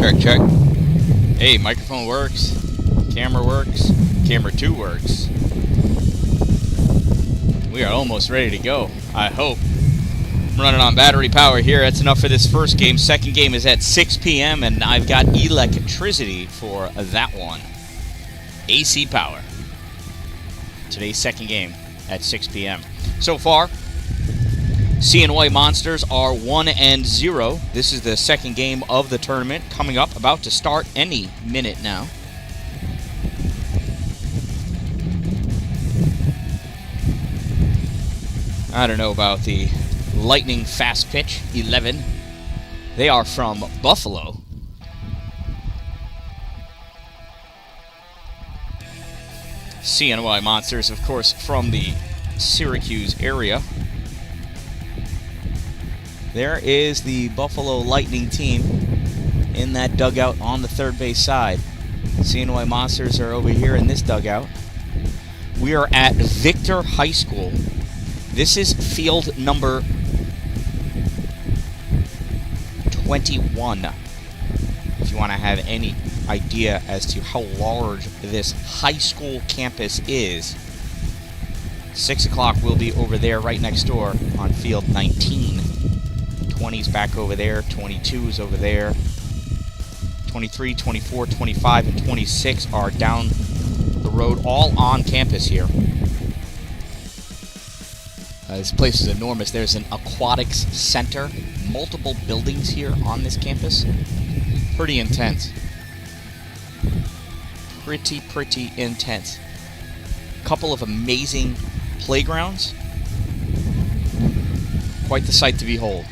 Check, check. Hey, microphone works. Camera works. Camera 2 works. We are almost ready to go, I hope. I'm running on battery power here. That's enough for this first game. Second game is at 6 p.m. and I've got electricity for that one. AC power. Today's second game at 6 p.m. So far, CNY Monsters are 1-0. This is the second game of the tournament coming up, about to start any minute now. I don't know about the Lightning Fastpitch 11. They are from Buffalo. CNY Monsters, of course, from the Syracuse area. There is the Buffalo Lightning team in that dugout on the third base side. CNY Monsters are over here in this dugout. We are at Victor High School. This is field number 21. If you want to have any idea as to how large this high school campus is, 6 o'clock will be over there right next door on field 19. 20's back over there, 22 is over there, 23, 24, 25, and 26 are down the road, all on campus here. This place is enormous. There's an aquatics center, multiple buildings here on this campus. Pretty intense. Pretty intense. Couple of amazing playgrounds. Quite the sight to behold.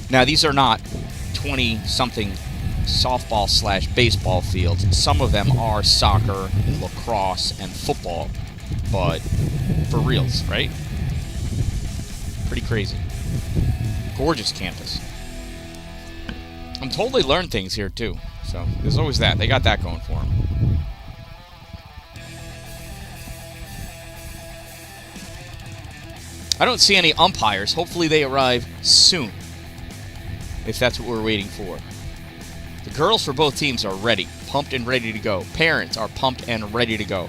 Now, these are not 20-something softball/baseball fields. Some of them are soccer, lacrosse, and football. But for reals, right? Pretty crazy. Gorgeous campus. I'm told they learn things here, too. So, there's always that. They got that going for them. I don't see any umpires. Hopefully they arrive soon, if that's what we're waiting for. The girls for both teams are ready. Pumped and ready to go. Parents are pumped and ready to go.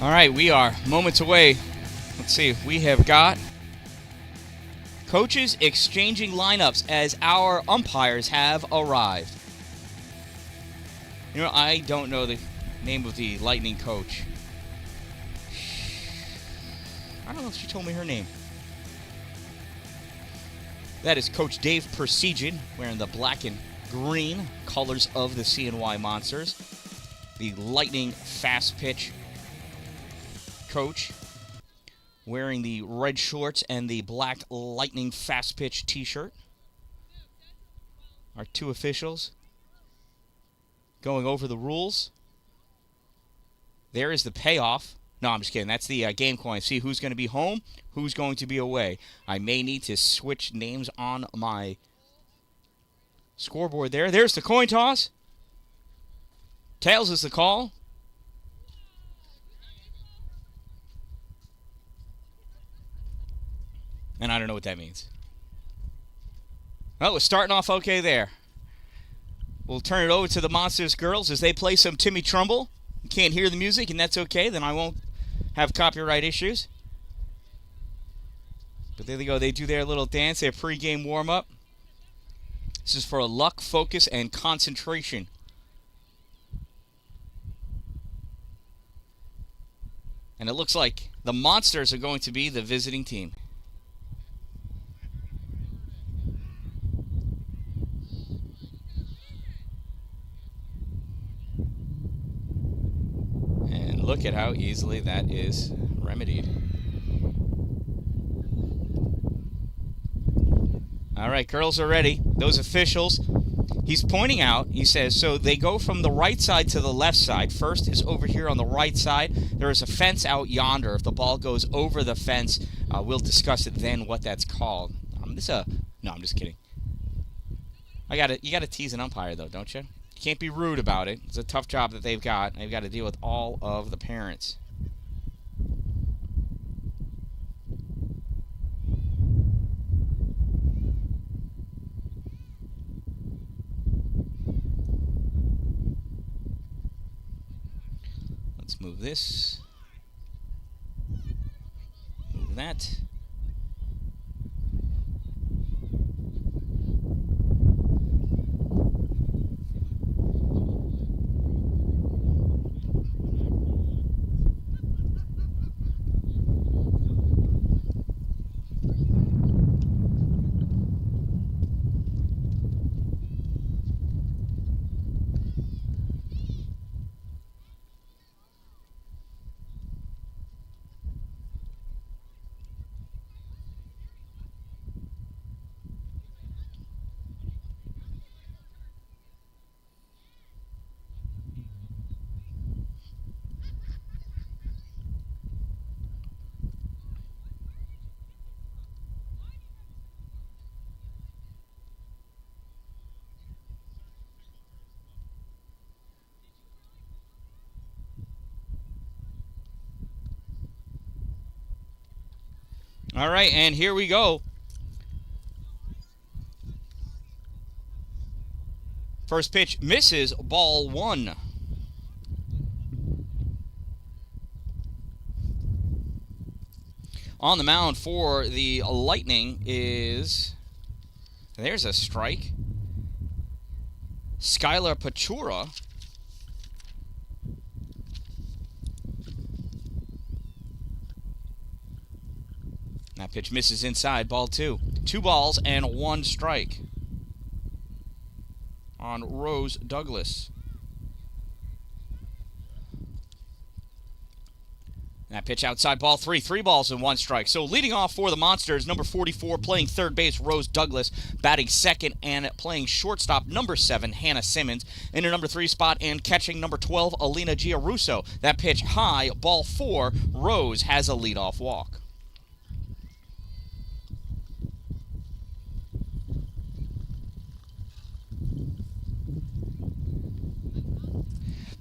All right, we are moments away. Let's see, we have got coaches exchanging lineups as our umpires have arrived. You know, I don't know the name of the Lightning coach. I don't know if she told me her name. That is Coach Dave Persegin, wearing the black and green colors of the CNY Monsters. The Lightning Fastpitch coach, wearing the red shorts and the black Lightning Fastpitch t-shirt. Our two officials going over the rules. There is the payoff. No, I'm just kidding. That's the game coin. See who's going to be home, who's going to be away. I may need to switch names on my scoreboard there. There's the coin toss. Tails is the call. And I don't know what that means. Well, we're starting off okay there. We'll turn it over to the Monsters girls as they play some Timmy Trumbull. You can't hear the music, and that's okay. Then I won't have copyright issues. But there they go. They do their little dance, their pregame warm-up. This is for luck, focus, and concentration. And it looks like the Monsters are going to be the visiting team. And look at how easily that is remedied. All right, girls are ready. Those officials, he's pointing out, he says, so they go from the right side to the left side. First is over here on the right side. There is a fence out yonder. If the ball goes over the fence, we'll discuss it then what that's called. No, I'm just kidding. You gotta tease an umpire, though, don't you? You can't be rude about it. It's a tough job that they've got. They've got to deal with all of the parents. Let's move this. Move that. All right, and here we go. First pitch misses, ball one. On the mound for the Lightning is, there's a strike, Skylar Pachura. That pitch misses inside, ball two. 2 balls and 1 strike on Rose Douglas. That pitch outside, ball 3. 3 balls and 1 strike. So leading off for the Monsters, number 44, playing third base, Rose Douglas. Batting second and playing shortstop, number 7, Hannah Simmons. In her number 3 spot and catching number 12, Alina Giarusso. That pitch high, ball 4. Rose has a leadoff walk.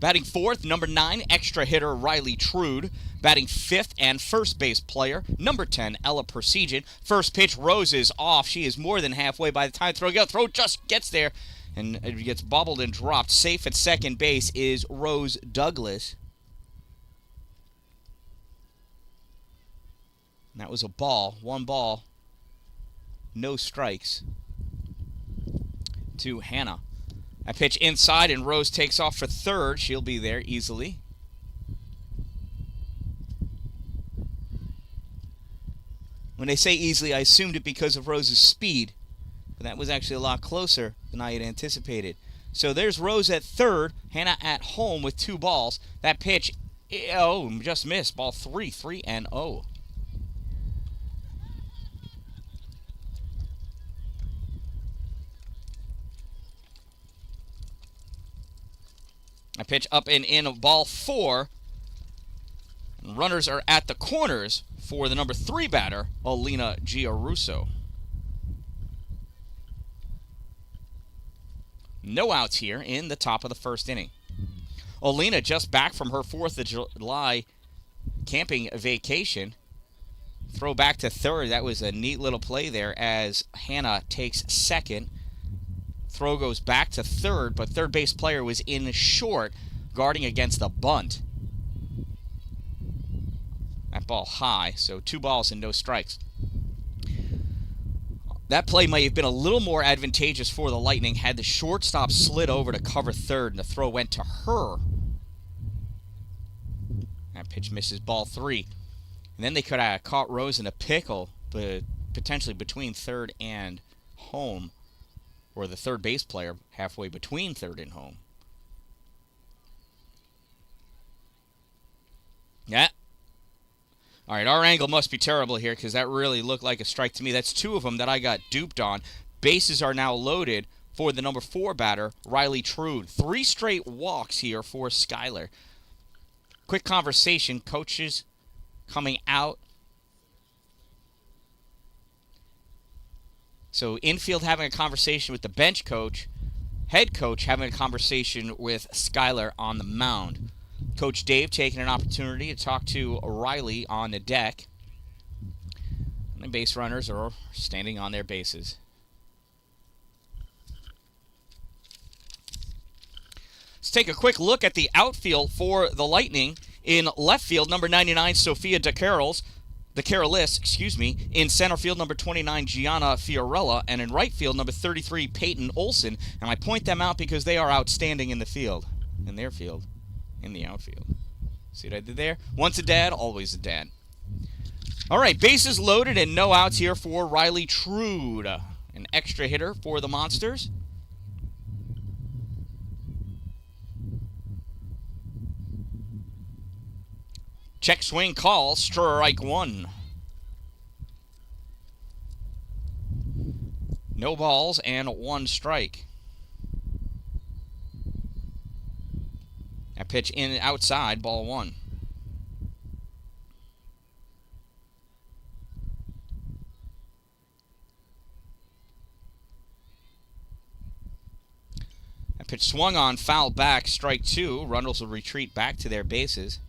Batting fourth, number 9, extra hitter Riley Trude. Batting fifth and first base player, number 10, Ella Persegin. First pitch, Rose is off. She is more than halfway by the time throw just gets there, and it gets bobbled and dropped. Safe at second base is Rose Douglas. And that was a ball. One ball. No strikes to Hannah. I pitch inside, and Rose takes off for third. She'll be there easily. When they say easily, I assumed it because of Rose's speed. But that was actually a lot closer than I had anticipated. So there's Rose at third. Hannah at home with 2 balls. That pitch, just missed. Ball 3, 3-0. I pitch up and in of ball 4. And runners are at the corners for the number 3 batter, Alina Giarusso. No outs here in the top of the first inning. Alina just back from her 4th of July camping vacation. Throw back to third. That was a neat little play there as Hannah takes second. Throw goes back to third, but third base player was in short, guarding against the bunt. That ball high, so 2 balls and no strikes. That play might have been a little more advantageous for the Lightning had the shortstop slid over to cover third and the throw went to her. That pitch misses, ball 3. And then they could have caught Rose in a pickle, but potentially between third and home. Or the third base player halfway between third and home. Yeah. All right, our angle must be terrible here because that really looked like a strike to me. That's 2 of them that I got duped on. Bases are now loaded for the number 4 batter, Riley Trude. 3 straight walks here for Skylar. Quick conversation. Coaches coming out. So infield having a conversation with the bench coach, head coach having a conversation with Skylar on the mound. Coach Dave taking an opportunity to talk to Riley on the deck. And the base runners are standing on their bases. Let's take a quick look at the outfield for the Lightning. In left field, number 99, Sophia DeCarolis. In center field, number 29, Gianna Fiorella, and in right field, number 33, Peyton Olson. And I point them out because they are outstanding in the field, in their field, in the outfield. See what I did there? Once a dad, always a dad. All right, bases loaded and no outs here for Riley Trude, an extra hitter for the Monsters. Check swing call, strike 1. No balls and 1 strike. A pitch in outside, ball 1. A pitch swung on, foul back, strike 2. Runnels will retreat back to their bases.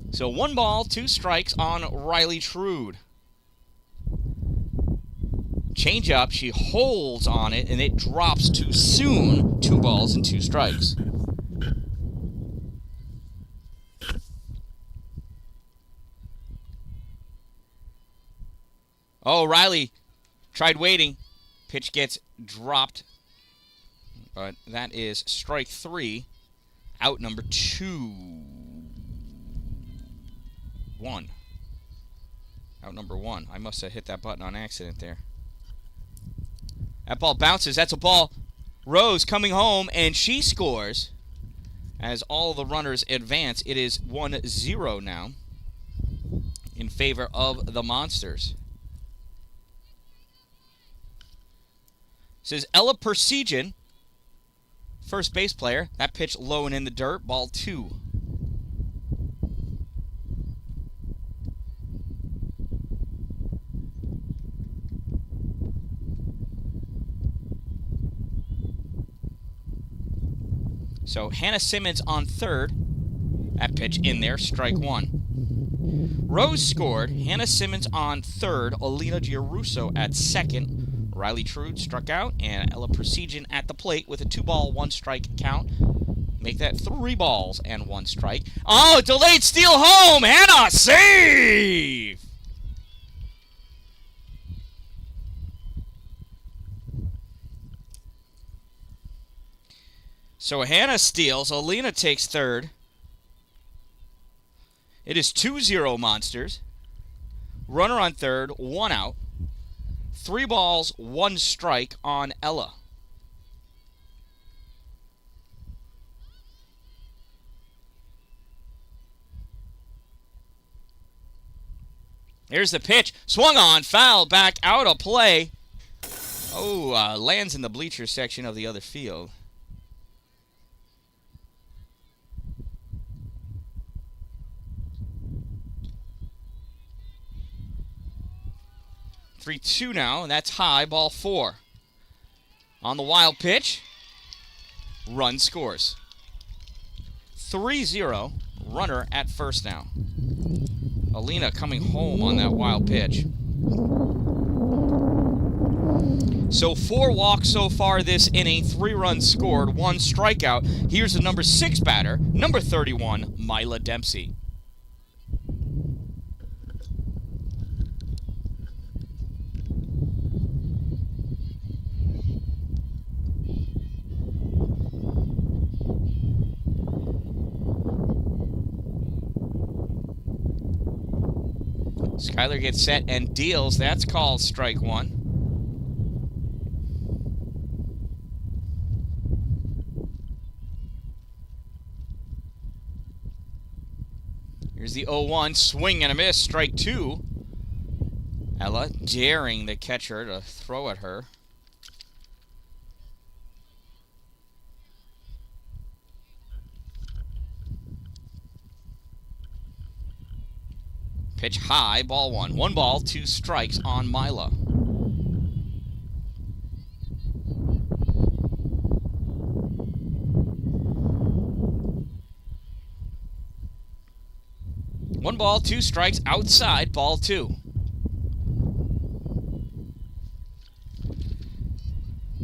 So 1 ball, 2 strikes on Riley Trude. Change up, she holds on it, and it drops too soon. 2 balls and 2 strikes. Oh, Riley tried waiting. Pitch gets dropped. But that is strike 3. Out number 1. Out number 1. I must have hit that button on accident there. That ball bounces. That's a ball. Rose coming home, and she scores. As all the runners advance, it is 1-0 now in favor of the Monsters. This is Ella Persegin, first base player. That pitch low and in the dirt, ball 2. So Hannah Simmons on third. That pitch in there, strike one. Rose scored. Hannah Simmons on third. Alina Giarusso at second. Riley Trude struck out. And Ella Precision at the plate with a 2-ball, 1-strike count. Make that 3 balls and 1 strike. Oh, delayed steal home. Hannah, save! So Hannah steals. Alina takes third. It is 2-0 Monsters. Runner on third, 1 out. 3 balls, 1 strike on Ella. Here's the pitch. Swung on, foul, back out of play. Oh, lands in the bleacher section of the other field. Three-two now, and that's high, ball 4. On the wild pitch, run scores. 3-0, runner at first now. Alina coming home on that wild pitch. So 4 walks so far this inning, 3 runs scored, 1 strikeout. Here's the number 6 batter, number 31, Mila Dempsey. Skyler gets set and deals. That's called strike 1. Here's the 0-1. Swing and a miss. Strike 2. Ella daring the catcher to throw at her. Pitch high, ball 1. 1 ball, 2 strikes on Mila. One ball, 2 strikes outside, ball 2.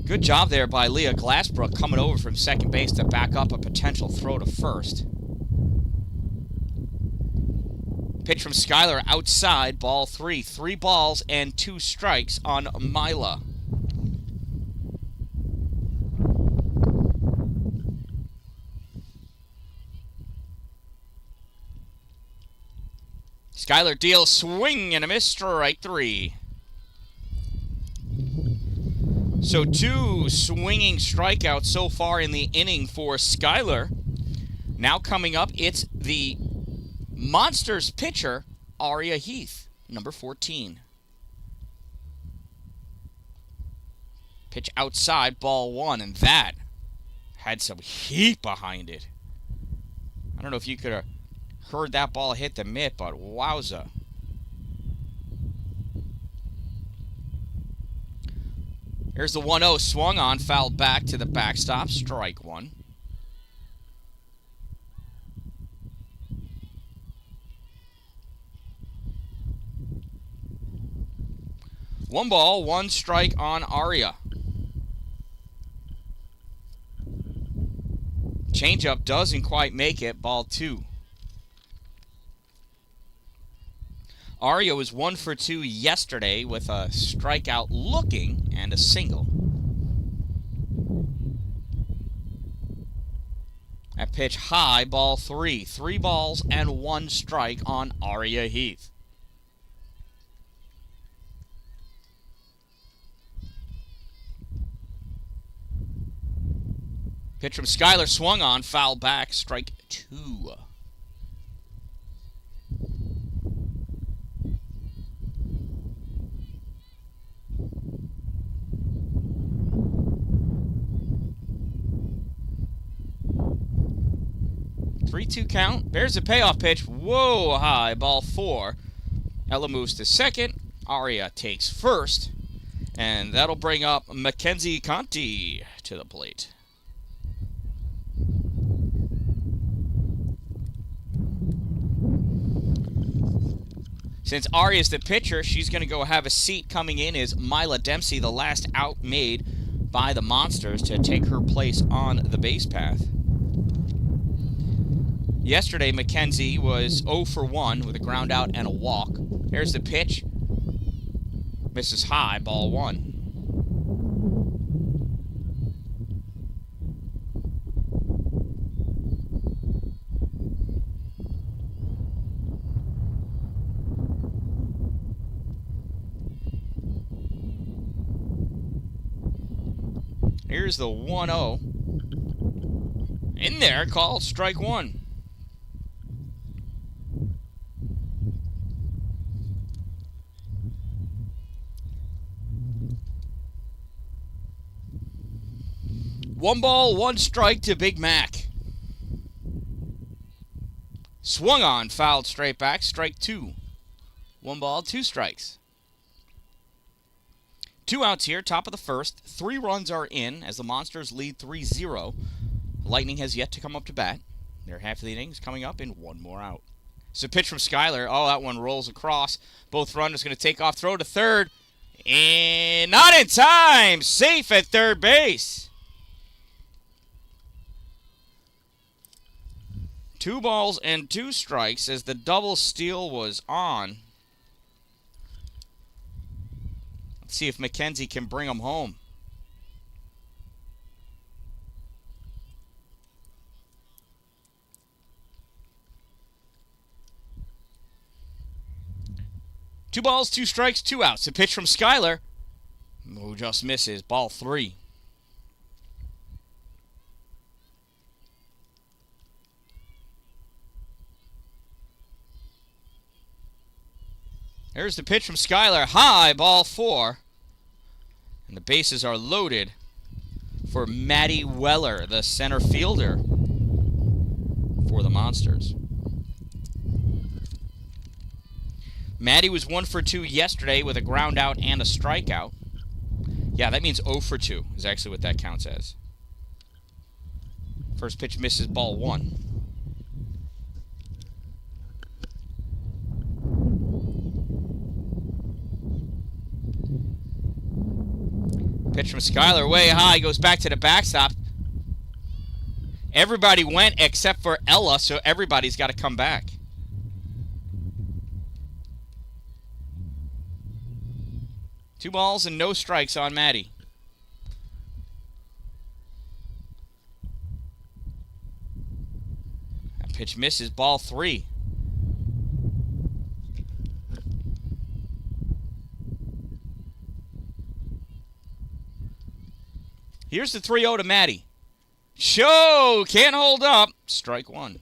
Good job there by Leah Glassbrook coming over from second base to back up a potential throw to first. Pitch from Skyler outside, ball 3. 3 balls and 2 strikes on Mila. Skyler deals, swing and a miss, strike 3. So 2 swinging strikeouts so far in the inning for Skyler. Now coming up, it's the Monsters pitcher, Aria Heath, number 14. Pitch outside, ball 1, and that had some heat behind it. I don't know if you could have heard that ball hit the mitt, but wowza. Here's the 1-0, swung on, fouled back to the backstop, strike 1. One ball, 1 strike on Aria. Changeup doesn't quite make it, ball 2. Aria was 1 for 2 yesterday with a strikeout looking and a single. That pitch high, ball 3. 3 balls and 1 strike on Aria Heath. Pitch from Skyler swung on, foul back, strike 2. Three-two count. There's a payoff pitch. Whoa, high, ball 4. Ella moves to second. Aria takes first. And that'll bring up Mackenzie Conti to the plate. Since Arya's the pitcher, she's going to go have a seat. Coming in is Mila Dempsey, the last out made by the Monsters, to take her place on the base path. Yesterday, McKenzie was 0 for 1 with a ground out and a walk. There's the pitch. Misses high, ball 1. Here's the 1-0. In there, called strike 1. One ball, one strike to Big Mac. Swung on, fouled straight back, strike 2. 1 ball, 2 strikes. 2 outs here, top of the first. 3 runs are in as the Monsters lead 3-0. Lightning has yet to come up to bat. Their half of the inning is coming up in 1 more out. So pitch from Skyler. Oh, that one rolls across. Both runners going to take off, throw to third. And not in time. Safe at third base. 2 balls and 2 strikes as the double steal was on. Let's see if McKenzie can bring them home. Two balls, 2 strikes, 2 outs. A pitch from Skyler, who just misses. Ball 3. There's the pitch from Skyler. High, ball 4. And the bases are loaded for Maddie Weller, the center fielder for the Monsters. Maddie was 1 for 2 yesterday with a ground out and a strikeout. Yeah, that means 0 for 2 is actually what that counts as. First pitch misses, ball 1. Pitch from Skyler, way high, goes back to the backstop. Everybody went except for Ella, so everybody's got to come back. Two balls and no strikes on Maddie. That pitch misses, ball 3. Here's the 3-0 to Maddie. Show! Can't hold up. Strike 1.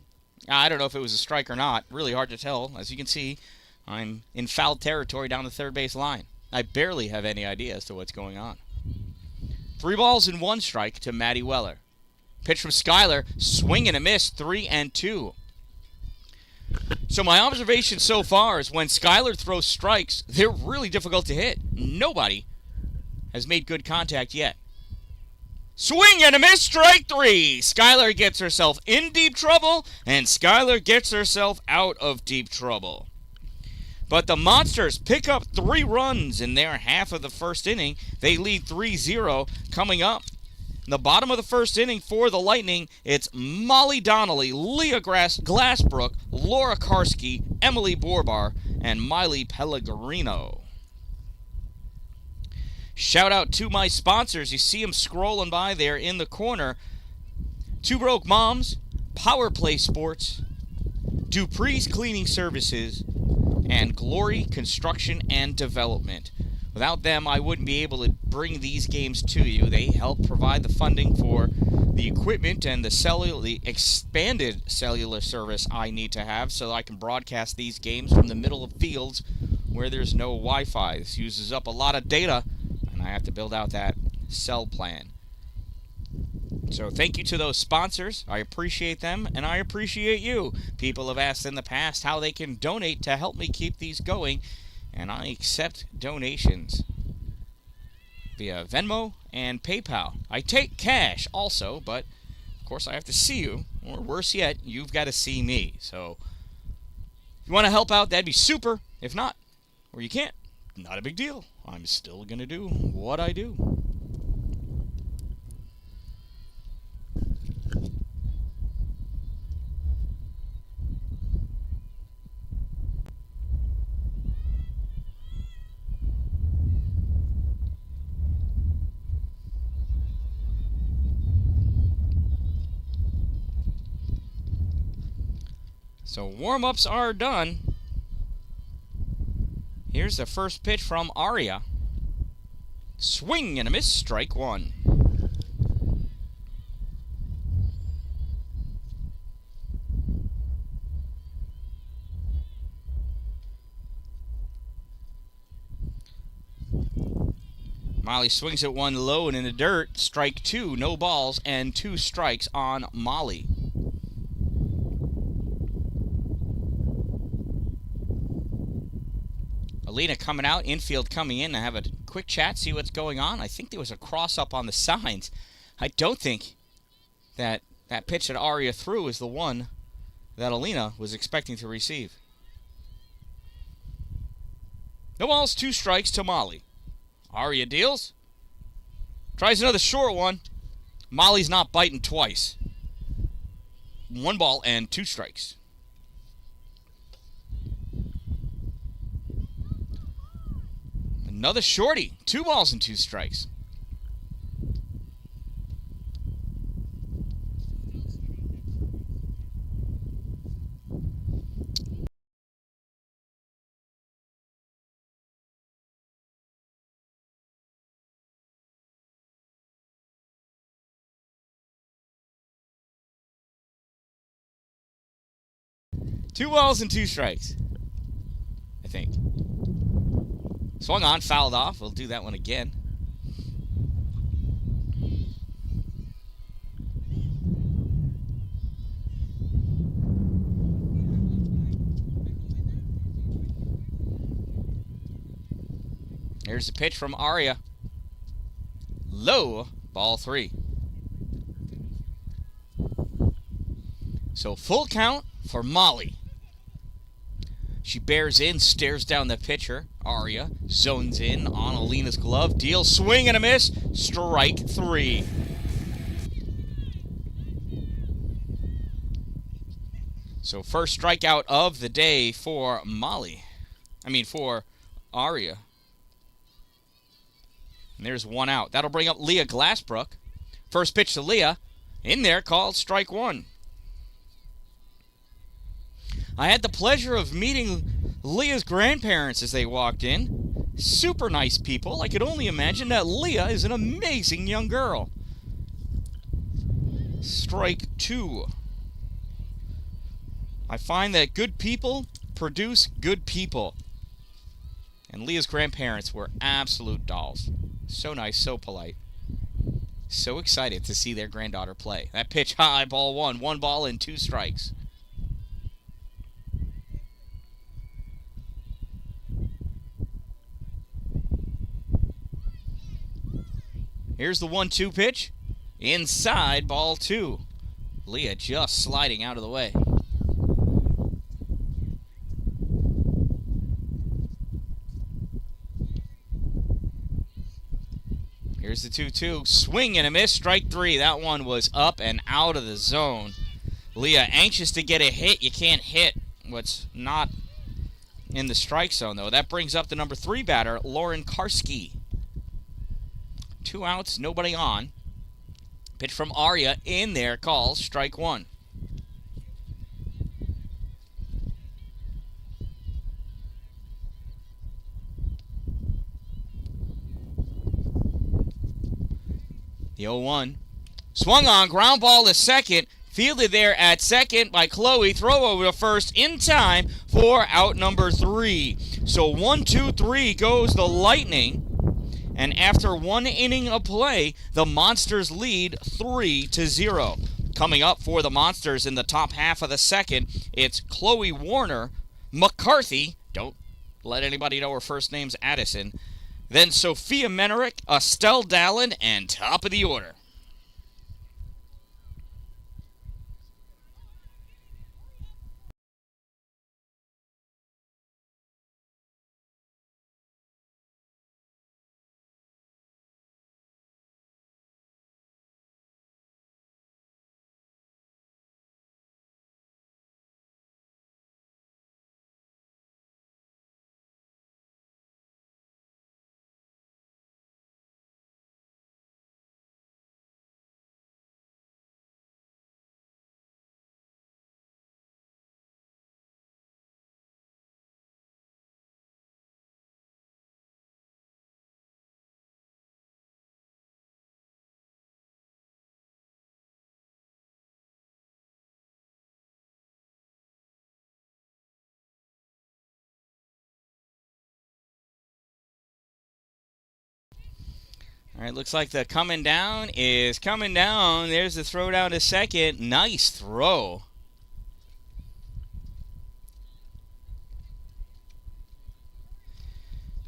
I don't know if it was a strike or not. Really hard to tell. As you can see, I'm in foul territory down the third base line. I barely have any idea as to what's going on. 3 balls and 1 strike to Maddie Weller. Pitch from Skyler. Swing and a miss. 3-2. So my observation so far is when Skyler throws strikes, they're really difficult to hit. Nobody has made good contact yet. Swing and a miss, strike 3. Skyler gets herself in deep trouble, and Skyler gets herself out of deep trouble. But the Monsters pick up 3 runs in their half of the first inning. They lead 3-0 coming up. In the bottom of the first inning for the Lightning, it's Molly Donnelly, Leah Glassbrook, Laura Karski, Emily Borbar, and Miley Pellegrino. Shout out to my sponsors. You see them scrolling by there in the corner. Two Broke Moms, Power Play Sports, Dupree's Cleaning Services, and Glory Construction and Development. Without them, I wouldn't be able to bring these games to you. They help provide the funding for the equipment and the expanded cellular service I need to have so I can broadcast these games from the middle of fields where there's no Wi-Fi. This uses up a lot of data, and I have to build out that cell plan. So thank you to those sponsors. I appreciate them, and I appreciate you. People have asked in the past how they can donate to help me keep these going, and I accept donations via Venmo and PayPal. I take cash also, but of course I have to see you, or worse yet, you've got to see me. So if you want to help out, that'd be super. If not, or you can't, not a big deal. I'm still going to do what I do. So warm-ups are done. Here's the first pitch from Aria. Swing and a miss, strike one. Molly swings at one low and in the dirt. Strike two, no balls, and 2 strikes on Molly. Alina coming out, infield coming in to have a quick chat, see what's going on. I think there was a cross-up on the signs. I don't think that pitch that Aria threw is the one that Alina was expecting to receive. No balls, 2 strikes to Molly. Aria deals. Tries another short one. Molly's not biting twice. 1 ball and 2 strikes. Another shorty. 2 balls and 2 strikes. Two balls and 2 strikes, I think. Swung on, fouled off. We'll do that one again. Here's the pitch from Aria. Low, ball 3. So full count for Molly. She bears in, stares down the pitcher. Aria zones in on Alina's glove. Deal, swing and a miss. Strike 3. So first strikeout of the day for Molly. For Aria. And there's 1 out. That'll bring up Leah Glassbrook. First pitch to Leah. In there, called strike 1. I had the pleasure of meeting Leah's grandparents as they walked in. Super nice people. I could only imagine that Leah is an amazing young girl. Strike 2. I find that good people produce good people. And Leah's grandparents were absolute dolls. So nice, so polite. So excited to see their granddaughter play. That pitch high, ball 1. 1 ball and 2 strikes. Here's the 1-2 pitch. Inside, ball 2. Leah just sliding out of the way. Here's the 2-2. Swing and a miss, strike 3. That one was up and out of the zone. Leah anxious to get a hit. You can't hit what's not in the strike zone, though. That brings up the number 3 batter, Lauren Karski. 2 outs, nobody on. Pitch from Aria in there, calls strike 1. The 0-1. Swung on, ground ball to second. Fielded there at second by Chloe. Throw over to first in time for out number 3. So 1, 2, 3 goes the Lightning. And after 1 inning of play, the Monsters lead 3-0. Coming up for the Monsters in the top half of the second, it's Chloe Warner, McCarthy, don't let anybody know her first name's Addison, then Sophia Menerick, Estelle Dallin, and top of the order. All right, looks like the coming down is coming down. There's the throw down to second. Nice throw.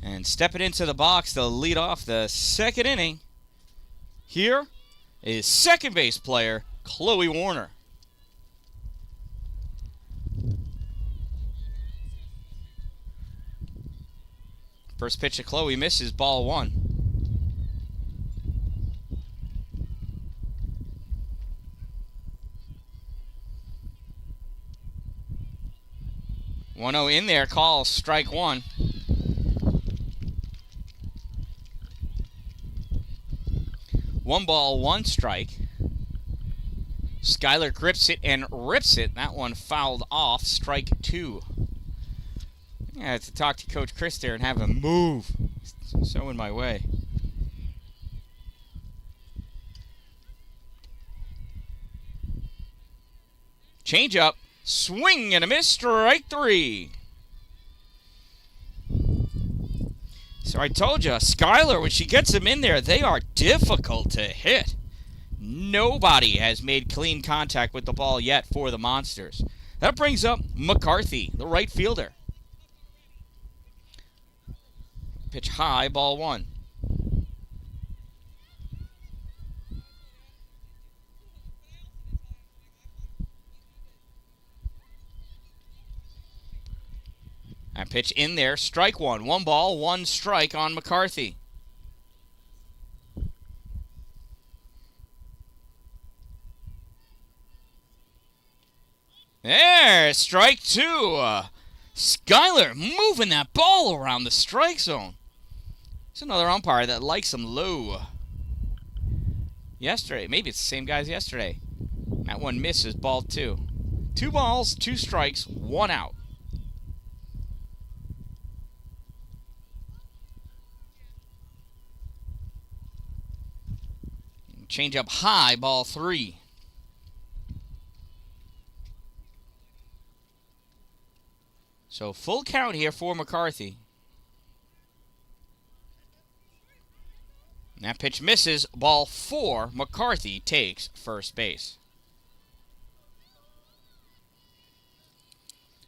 And stepping into the box to lead off the second inning, here is second base player Chloe Warner. First pitch to Chloe misses, ball one. 1-0 in there, calls strike one. One ball, one strike. Skyler grips it and rips it. That one fouled off, strike two. I had to talk to Coach Chris there and have him move. So in my way. Change up. Swing and a miss, strike three. So I told you, Skyler, when she gets them in there, they are difficult to hit. Nobody has made clean contact with the ball yet for the Monsters. That brings up McCarthy, the right fielder. Pitch high, ball one. And pitch in there, strike one. One ball, one strike on McCarthy. There, strike two. Skyler moving that ball around the strike zone. It's another umpire that likes him low. Yesterday, maybe it's the same guy as yesterday. That one misses, ball two. 2 balls, 2 strikes, 1 out. Change up high, ball 3. So full count here for McCarthy. And that pitch misses, ball 4. McCarthy takes first base.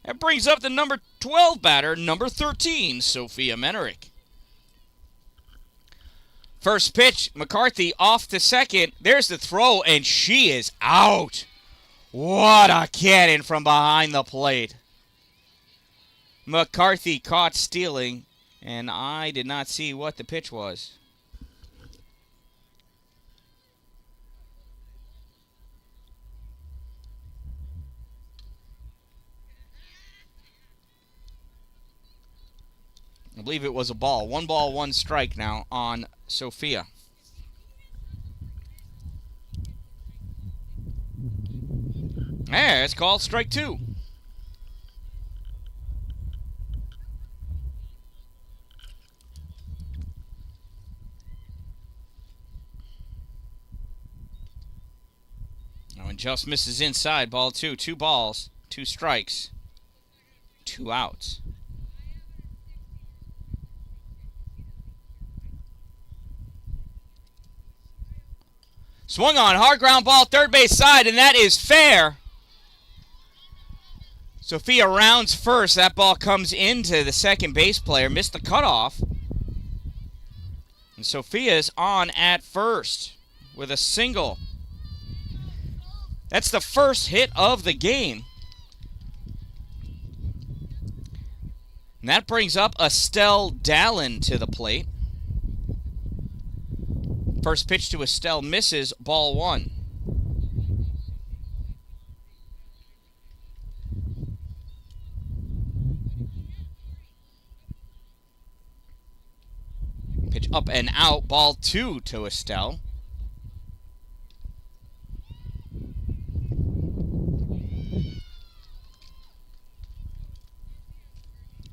That brings up the number 12 batter, number 13, Sophia Menerick. First pitch, McCarthy off to second. There's the throw, and she is out. What a cannon from behind the plate. McCarthy caught stealing, and I did not see what the pitch was. I believe it was a ball. 1 ball, 1 strike now on Sophia. There, it's called strike 2. Oh, and just misses inside, ball 2. 2 balls, 2 strikes, 2 outs. Swung on, hard ground ball, third base side, and that is fair. Sophia rounds first. That ball comes into the second base player. Missed the cutoff. And Sophia's on at first with a single. That's the first hit of the game. And that brings up Estelle Dallin to the plate. First pitch to Estelle misses, ball 1. Pitch up and out, ball 2 to Estelle.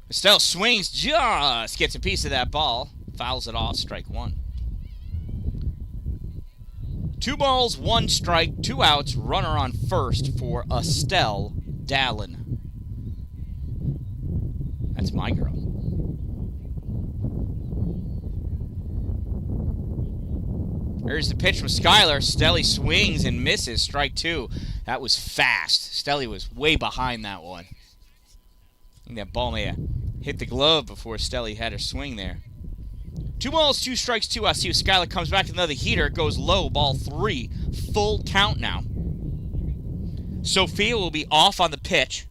Estelle swings, just gets a piece of that ball, fouls it off, strike 1. 2 balls, 1 strike, 2 outs, runner on first for Estelle Dallin. That's my girl. Here's the pitch from Skyler. Stelly swings and misses. Strike 2. That was fast. Stelly was way behind that one. I think that ball may have hit the glove before Stelly had her swing there. 2 balls, 2 strikes, 2 outs. See if Skyler comes back with another heater. It goes low. Ball 3. Full count now. Sophia will be off on the pitch.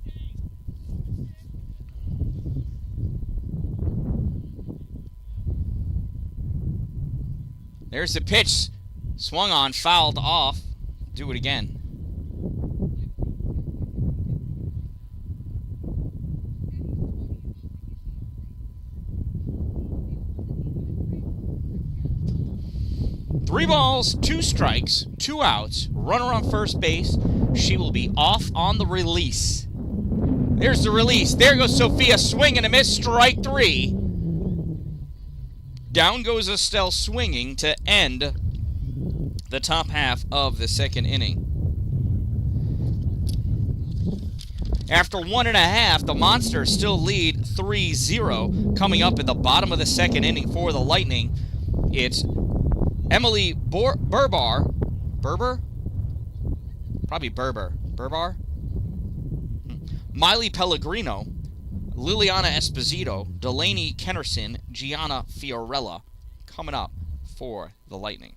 There's the pitch. Swung on, fouled off. Do it again. Three balls, 2 strikes, 2 outs. Runner on first base. She will be off on the release. There's the release. There goes Sophia. Swing and a miss. Strike 3. Down goes Estelle swinging to end the top half of the second inning. After 1.5, the Monsters still lead 3-0. Coming up in the bottom of the second inning for the Lightning, it's Emily Burbar. Berber? Probably Berber. Burbar? Miley Pellegrino, Liliana Esposito, Delaney Kennerson, Gianna Fiorella coming up for the Lightning.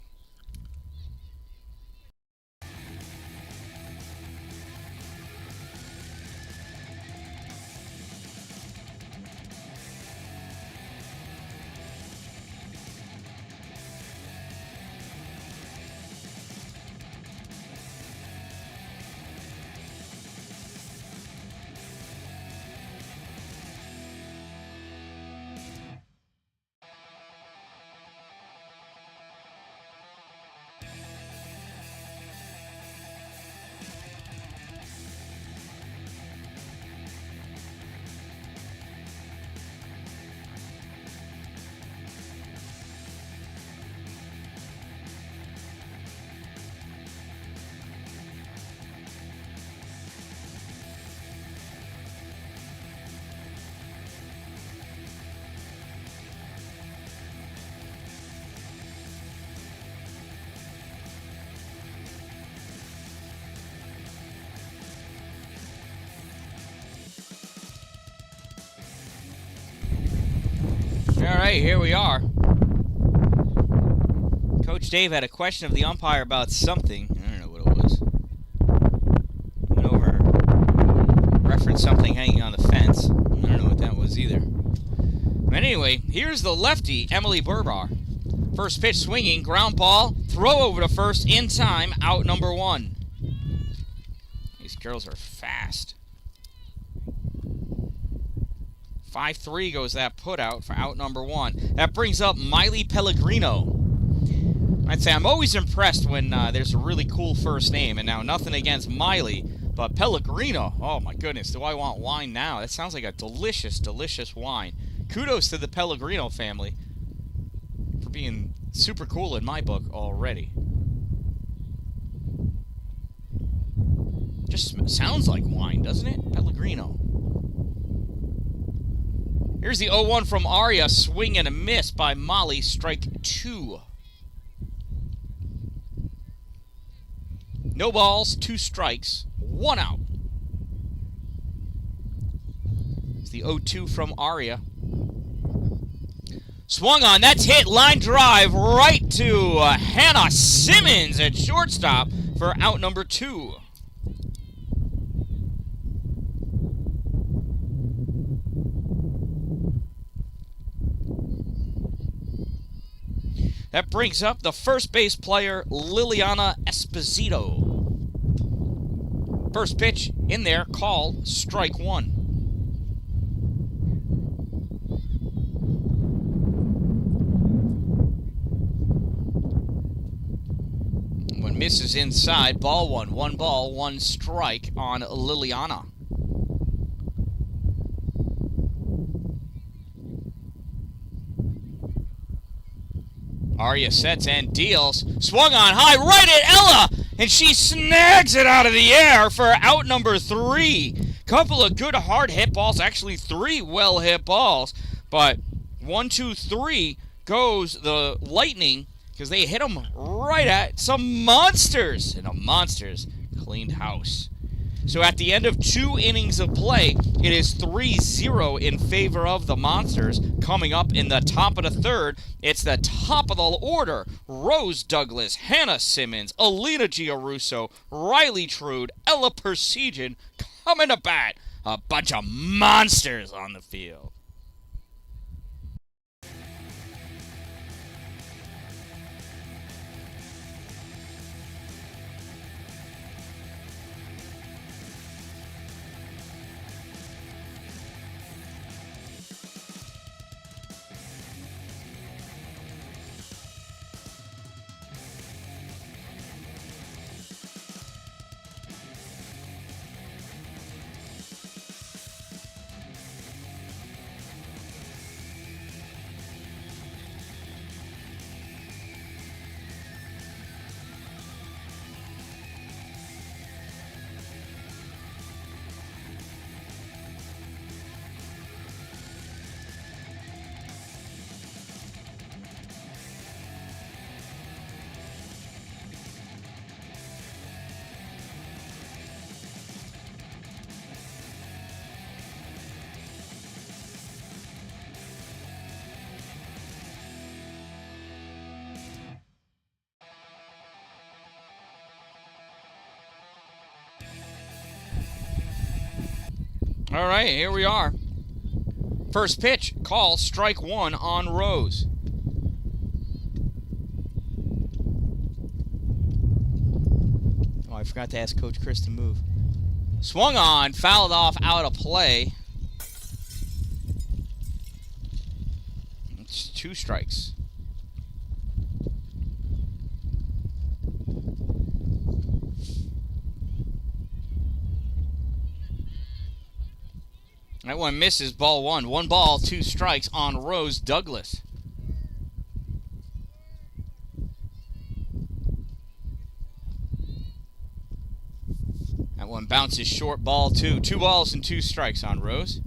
All right, here we are. Coach Dave had a question of the umpire about something. I don't know what it was. Went over, referenced something hanging on the fence. I don't know what that was either. But anyway, here's the lefty, Emily Burbar. First pitch swinging, ground ball, throw over to first in time, out number 1. These girls are fast. 5-3 goes that put out for out number 1. That brings up Miley Pellegrino. I'd say I'm always impressed when there's a really cool first name. And now nothing against Miley, but Pellegrino. Oh my goodness, do I want wine now? That sounds like a delicious, delicious wine. Kudos to the Pellegrino family for being super cool in my book already. Just sounds like wine, doesn't it? Pellegrino. Here's the 0-1 from Aria. Swing and a miss by Molly. Strike 2. No balls, 2 strikes, 1 out. It's the 0-2 from Aria. Swung on. That's hit. Line drive right to Hannah Simmons at shortstop for out number 2. That brings up the first base player, Liliana Esposito. First pitch in there, called strike 1. When misses inside, ball 1. 1 ball, 1 strike on Liliana. Aria sets and deals. Swung on high, right at Ella, and she snags it out of the air for out number 3. Couple of good hard hit balls, actually 3 well hit balls, but 1, 2, 3 goes the Lightning because they hit him right at some monsters, and the monsters cleaned house. So at the end of 2 innings of play, it is 3-0 in favor of the Monsters. Coming up in the top of the third, it's the top of the order. Rose Douglas, Hannah Simmons, Alina Giarusso, Riley Trude, Ella Persigan coming to bat. A bunch of monsters on the field. All right, here we are. First pitch, call, strike 1 on Rose. Oh, I forgot to ask Coach Chris to move. Swung on, fouled off, out of play. It's 2 strikes. That one misses, ball 1. 1 ball, 2 strikes on Rose Douglas. That one bounces short, ball 2. 2 balls and 2 strikes on Rose.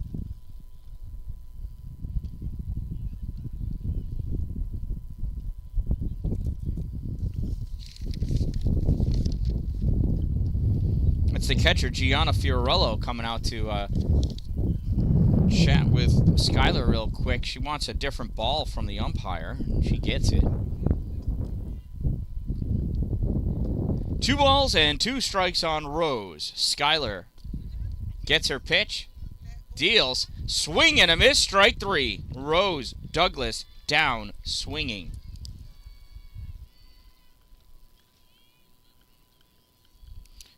That's the catcher, Gianna Fiorello, coming out to chat with Skylar real quick. She wants a different ball from the umpire. She gets it. 2 balls and 2 strikes on Rose. Skylar gets her pitch. Deals. Swing and a miss. Strike 3. Rose Douglas down swinging.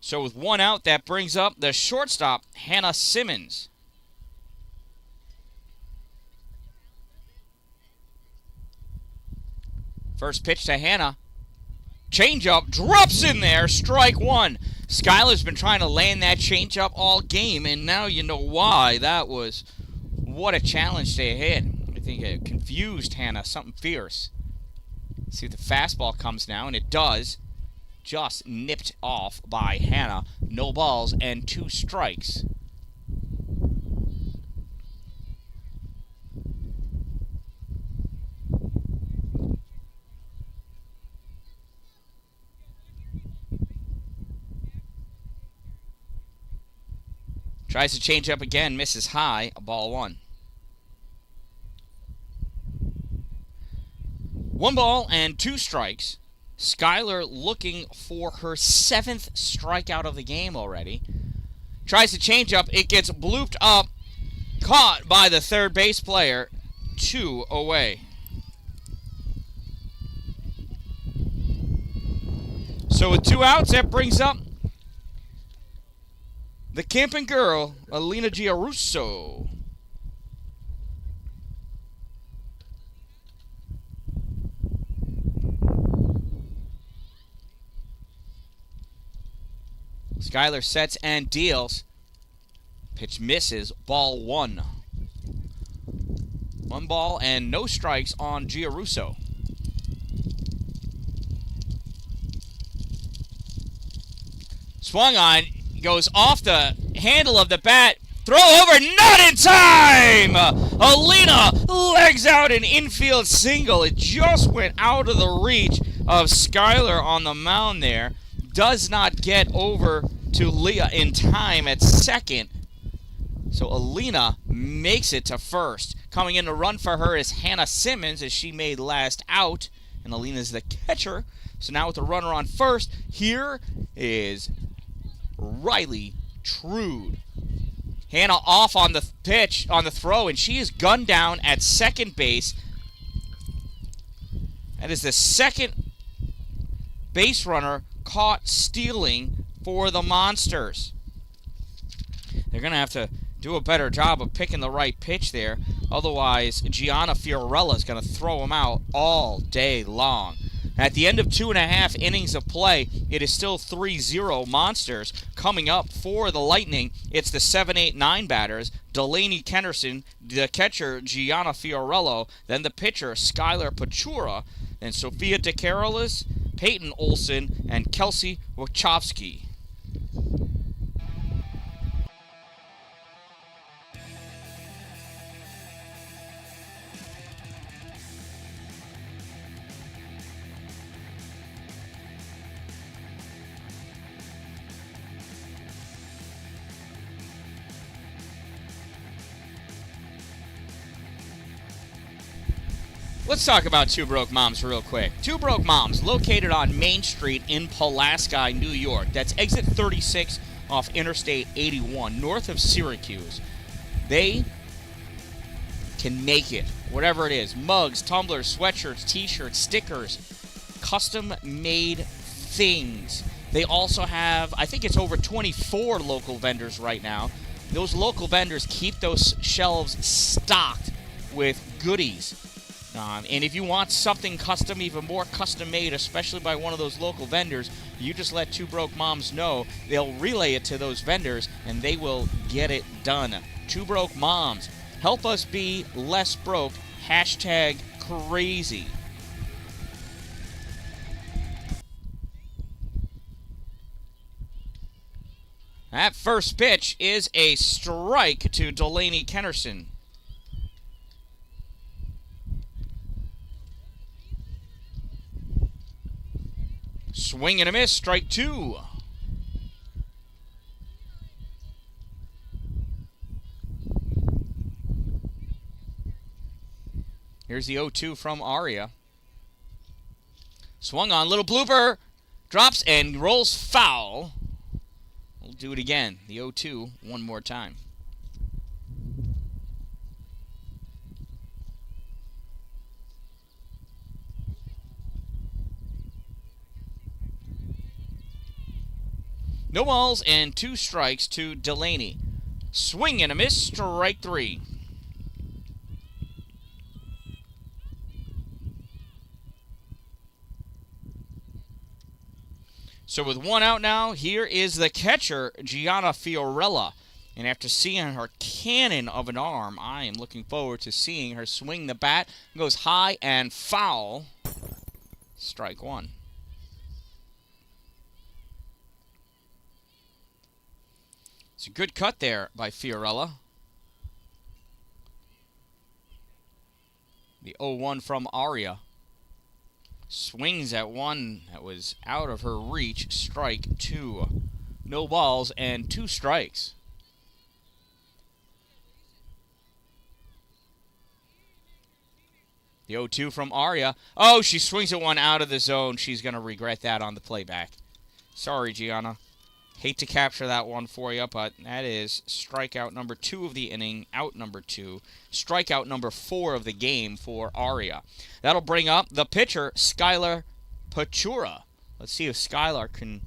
So with 1 out, that brings up the shortstop, Hannah Simmons. First pitch to Hannah. Changeup drops in there. Strike 1. Skylar's been trying to land that changeup all game, and now you know why. That was what a challenge to hit. I think it confused Hannah. Something fierce. See if the fastball comes now, and it does. Just nipped off by Hannah. No balls and 2 strikes. Tries to change up again, misses high, ball 1. 1 ball and 2 strikes. Skylar looking for her 7th strikeout of the game already. Tries to change up, it gets blooped up, caught by the third base player, 2 away. So with 2 outs, that brings up the camping girl, Alina Giarusso. Skylar sets and deals. Pitch misses, ball 1. 1 ball and no strikes on Giarusso. Swung on. Goes off the handle of the bat. Throw over, not in time! Alina legs out an infield single. It just went out of the reach of Skylar on the mound there. Does not get over to Leah in time at second. So Alina makes it to first. Coming in to run for her is Hannah Simmons as she made last out. And Alina's the catcher. So now with the runner on first, here is Riley Trude. Hannah off on the pitch, on the throw, and she is gunned down at second base. That is the second base runner caught stealing for the Monsters. They're going to have to do a better job of picking the right pitch there. Otherwise, Gianna Fiorella is going to throw them out all day long. At the end of 2.5 innings of play, it is still 3-0 Monsters. Coming up for the Lightning, it's the 7-8-9 batters, Delaney Kennerson, the catcher, Gianna Fiorello, then the pitcher, Skylar Pachura, then Sophia DeCarolis, Peyton Olson, and Kelsey Wachowski. Let's talk about Two Broke Moms real quick. Two Broke Moms, located on Main Street in Pulaski, New York. That's exit 36 off Interstate 81, north of Syracuse. They can make it, whatever it is. Mugs, tumblers, sweatshirts, t-shirts, stickers, custom-made things. They also have, I think it's over 24 local vendors right now. Those local vendors keep those shelves stocked with goodies. And if you want something custom, even more custom made, especially by one of those local vendors, you just let Two Broke Moms know. They'll relay it to those vendors, and they will get it done. Two Broke Moms. Help us be less broke. Hashtag crazy. That first pitch is a strike to Delaney Kennerson. Swing and a miss, strike two. Here's the 0-2 from Aria. Swung on, little blooper. Drops and rolls foul. We'll do it again. The 0-2 one more time. No balls and 2 strikes to Delaney. Swing and a miss, strike 3. So with 1 out now, here is the catcher, Gianna Fiorella. And after seeing her cannon of an arm, I am looking forward to seeing her swing the bat. Goes high and foul. Strike 1. It's a good cut there by Fiorella. The 0-1 from Aria. Swings at one that was out of her reach. Strike 2. No balls and 2 strikes. The 0-2 from Aria. Oh, she swings at one out of the zone. She's going to regret that on the playback. Sorry, Gianna. Hate to capture that one for you, but that is strikeout number 2 of the inning, out number 2, strikeout number 4 of the game for Aria. That'll bring up the pitcher, Skylar Pachura. Let's see if Skylar can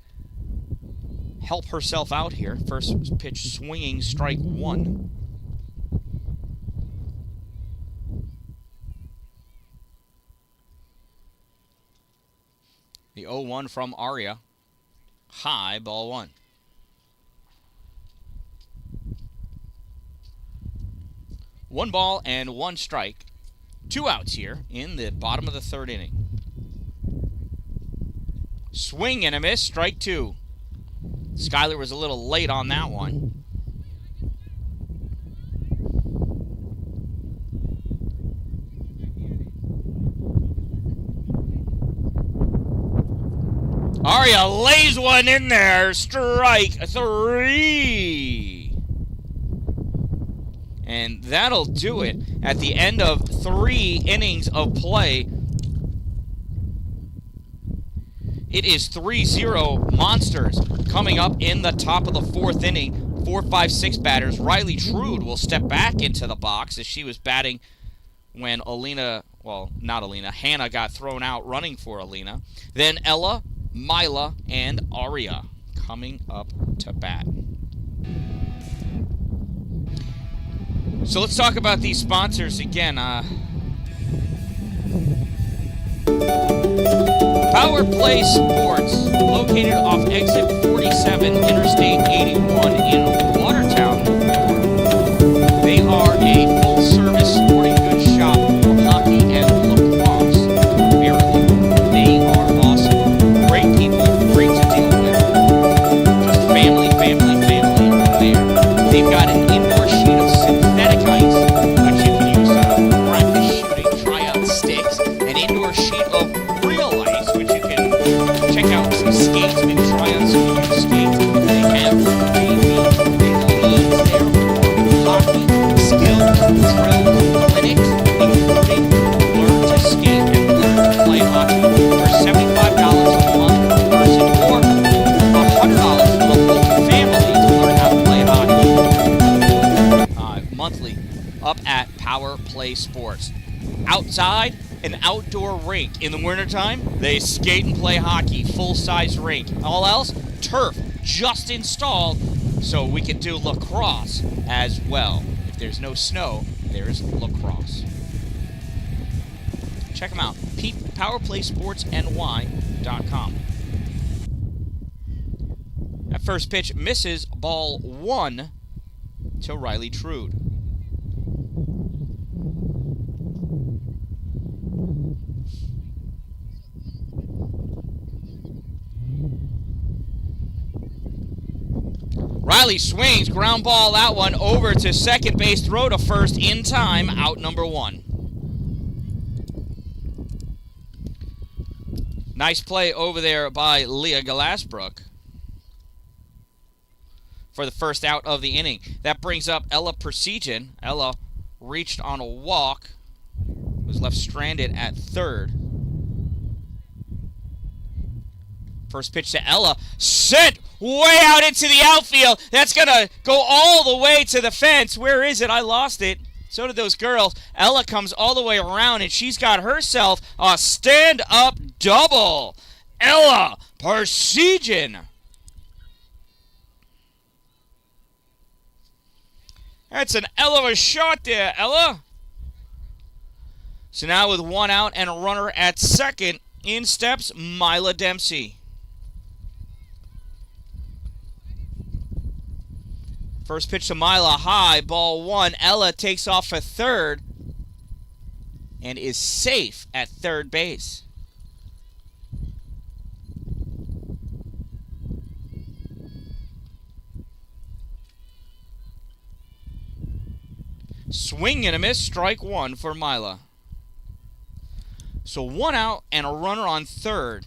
help herself out here. First pitch swinging, strike 1. The 0-1 from Aria. High, ball 1. One ball and 1 strike. 2 outs here in the bottom of the 3rd inning. Swing and a miss, strike 2. Skylar was a little late on that one. Arya lays one in there. Strike 3. And that'll do it at the end of 3 innings of play. It is 3-0 Monsters coming up in the top of the 4th inning. 4, 5, 6 batters. Riley Trude will step back into the box as she was batting when Hannah got thrown out running for Alina. Then Ella, Mila, and Aria coming up to bat. So let's talk about these sponsors again. Power Play Sports, located off exit 47, Interstate 81 in Watertown, New York. They are a full-service sporting goods shop for hockey and lacrosse. Maryland. They are awesome. Great people, great to deal with. Just family there. They've got an indoor sheet of synthetic ice, which you can use to practice shooting, try out sticks, an indoor sheet of real ice, which you can check out some skates, maybe try on some new skates. They have leagues there for hockey, skills, drills, clinics, including learn to skate and learn to play hockey for $75 a month per person, or $100 for the whole family to learn how to play hockey. Monthly up at Power Play Sports. Outside, an outdoor rink. In the wintertime, they skate and play hockey, full-size rink. All else, turf just installed so we can do lacrosse as well. If there's no snow, there's lacrosse. Check them out, powerplaysportsny.com. At first pitch, misses ball 1 to Riley Trude. Riley swings, ground ball, that one over to second base, throw to first in time, out number 1. Nice play over there by Leah Glassbrook for the first out of the inning. That brings up Ella Persegin. Ella reached on a walk, was left stranded at third. First pitch to Ella, sent way out into the outfield. That's going to go all the way to the fence. Where is it? I lost it. So did those girls. Ella comes all the way around, and she's got herself a stand-up double. Ella Persegin. That's an hell of a shot there, Ella. So now with 1 out and a runner at second, in steps Mila Dempsey. First pitch to Mila, high, ball 1. Ella takes off for third and is safe at third base. Swing and a miss, strike 1 for Mila. So 1 out and a runner on third.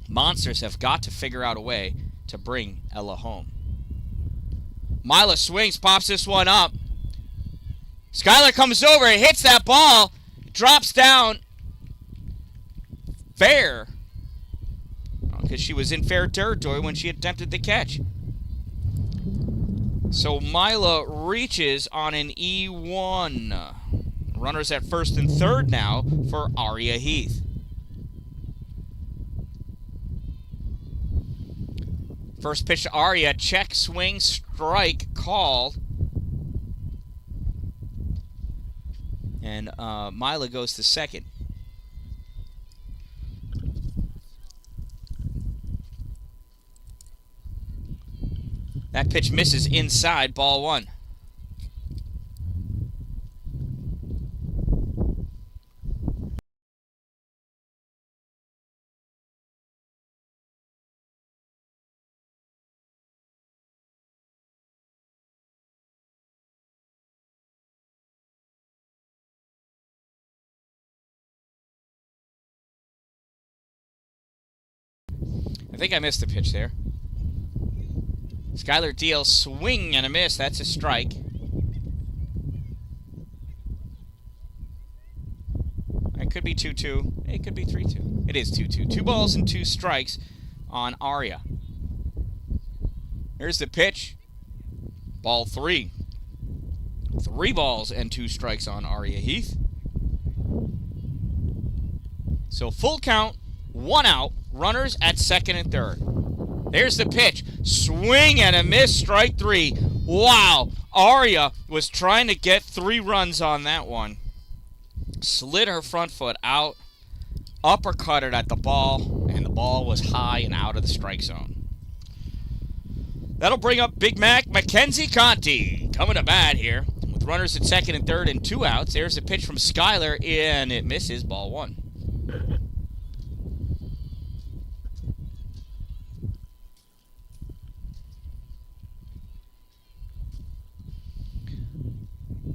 Monsters have got to figure out a way to bring Ella home. Mila swings, pops this one up. Skylar comes over, hits that ball, drops down. Fair. Because she was in fair territory when she attempted the catch. So Mila reaches on an E1. Runners at first and third now for Aria Heath. First pitch to Aria, check, swing, strike, called. And Mila goes to second. That pitch misses inside, ball 1. think I missed the pitch there. Skylar DL swing and a miss. That's a strike. It could be 2-2. It could be 3-2. It is 2-2. 2 balls and 2 strikes on Arya. Here's the pitch. Ball 3. 3 balls and 2 strikes on Arya Heath. So full count, 1 out, runners at second and third. There's the pitch. Swing and a miss, strike 3. Wow, Arya was trying to get 3 runs on that one. Slid her front foot out, uppercutted at the ball, and the ball was high and out of the strike zone. That'll bring up Big Mac Mackenzie Conti coming to bat here with runners at second and third and 2 outs. There's a pitch from Skylar, and it misses, ball 1.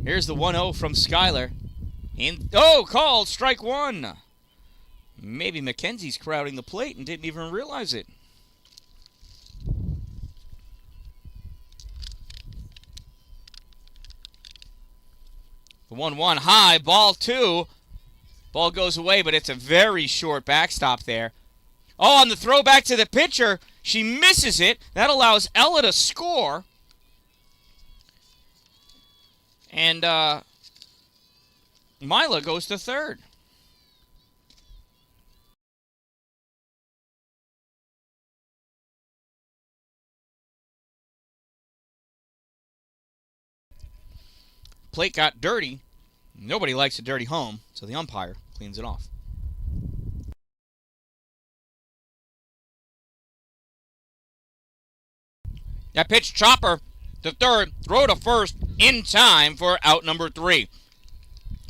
Here's the 1-0 from Skylar. Called strike 1. Maybe Mackenzie's crowding the plate and didn't even realize it. The 1-1 high, ball 2. Ball goes away, but it's a very short backstop there. Oh, on the throw back to the pitcher, she misses it. That allows Ella to score. And Mila goes to third. Plate got dirty. Nobody likes a dirty home, so the umpire cleans it off. That pitch chopper to third, throw to first in time for out number 3.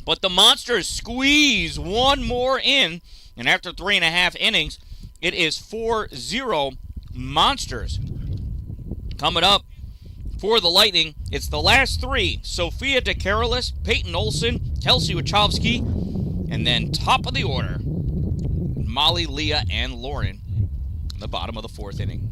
But the Monsters squeeze one more in, and after 3.5 innings, it is 4-0 Monsters. Coming up for the Lightning, it's the last 3. Sophia DeCarolis, Peyton Olson, Kelsey Wachowski, and then top of the order, Molly, Leah, and Lauren in the bottom of the 4th inning.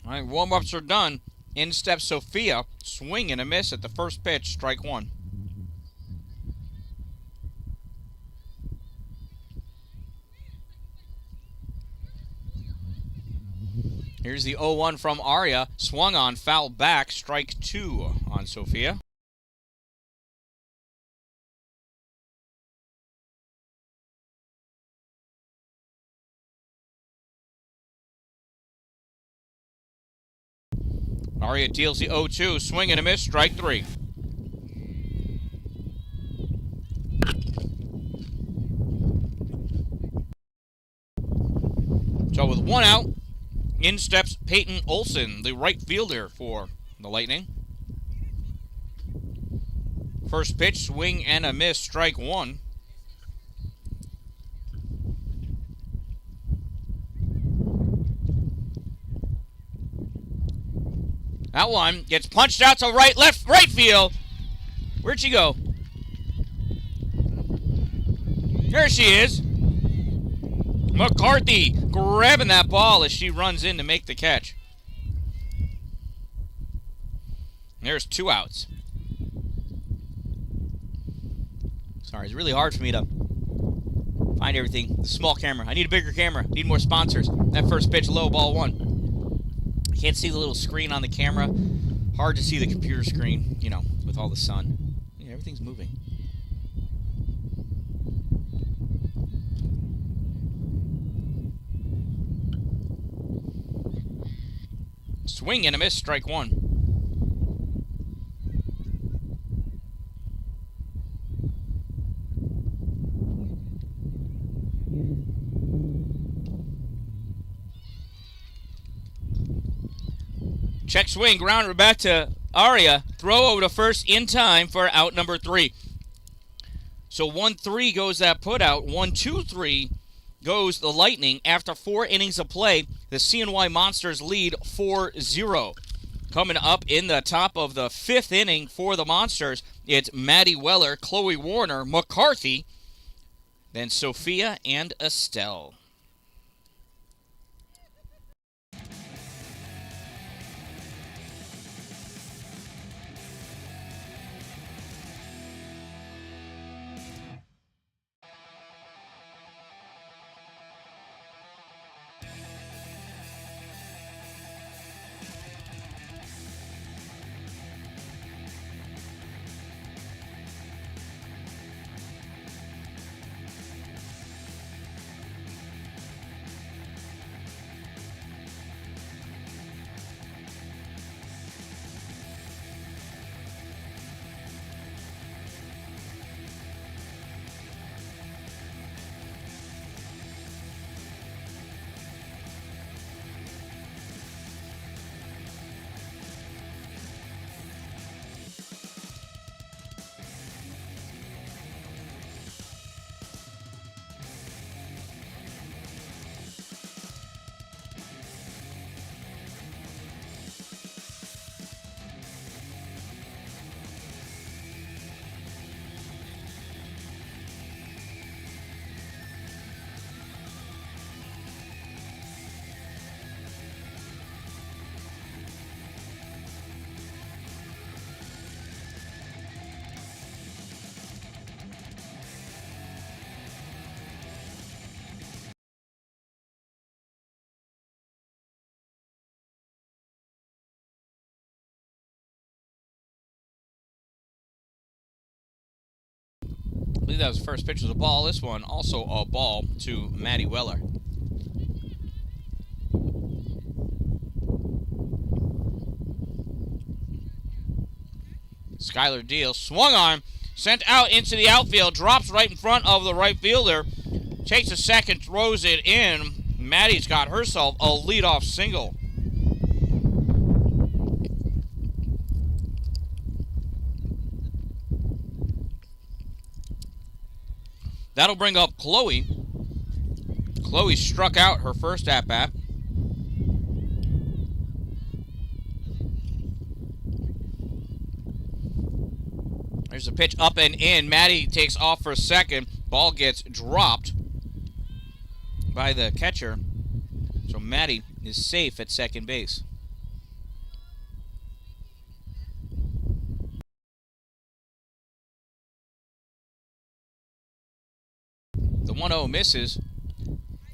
All right, warm-ups are done. In steps Sophia. Swing and a miss at the first pitch, strike 1. Here's the 0-1 from Arya. Swung on, foul back, strike 2 on Sophia. Arya deals the 0-2, swing and a miss, strike 3. So with 1 out, in steps Peyton Olson, the right fielder for the Lightning. First pitch, swing and a miss, strike 1. That one gets punched out to right field. Where'd she go? There she is. McCarthy grabbing that ball as she runs in to make the catch. There's 2 outs. Sorry, it's really hard for me to Find everything. The small camera. I need a bigger camera. Need more sponsors. That first pitch, low, ball one. I can't see the little screen on the camera. Hard to see the computer screen, you know, with all the sun. Yeah, everything's moving. Swing and a miss, strike one. Check swing, grounder back to Arya. Throw over to first in time for out number 3. So 1-3 goes that put out. 1-2-3 goes the Lightning. After 4 innings of play, the CNY Monsters lead 4-0. Coming up in the top of the 5th inning for the Monsters, it's Maddie Weller, Chloe Warner, McCarthy, then Sophia and Estelle. I believe that was the first pitch was a ball. This one also a ball to Maddie Weller. Skylar Deal swung on, sent out into the outfield, drops right in front of the right fielder, takes a second, throws it in. Maddie's got herself a leadoff single. That'll bring up Chloe. Chloe struck out her first at-bat. There's a pitch up and in. Maddie takes off for a second. Ball gets dropped by the catcher. So Maddie is safe at second base. The 1-0 misses,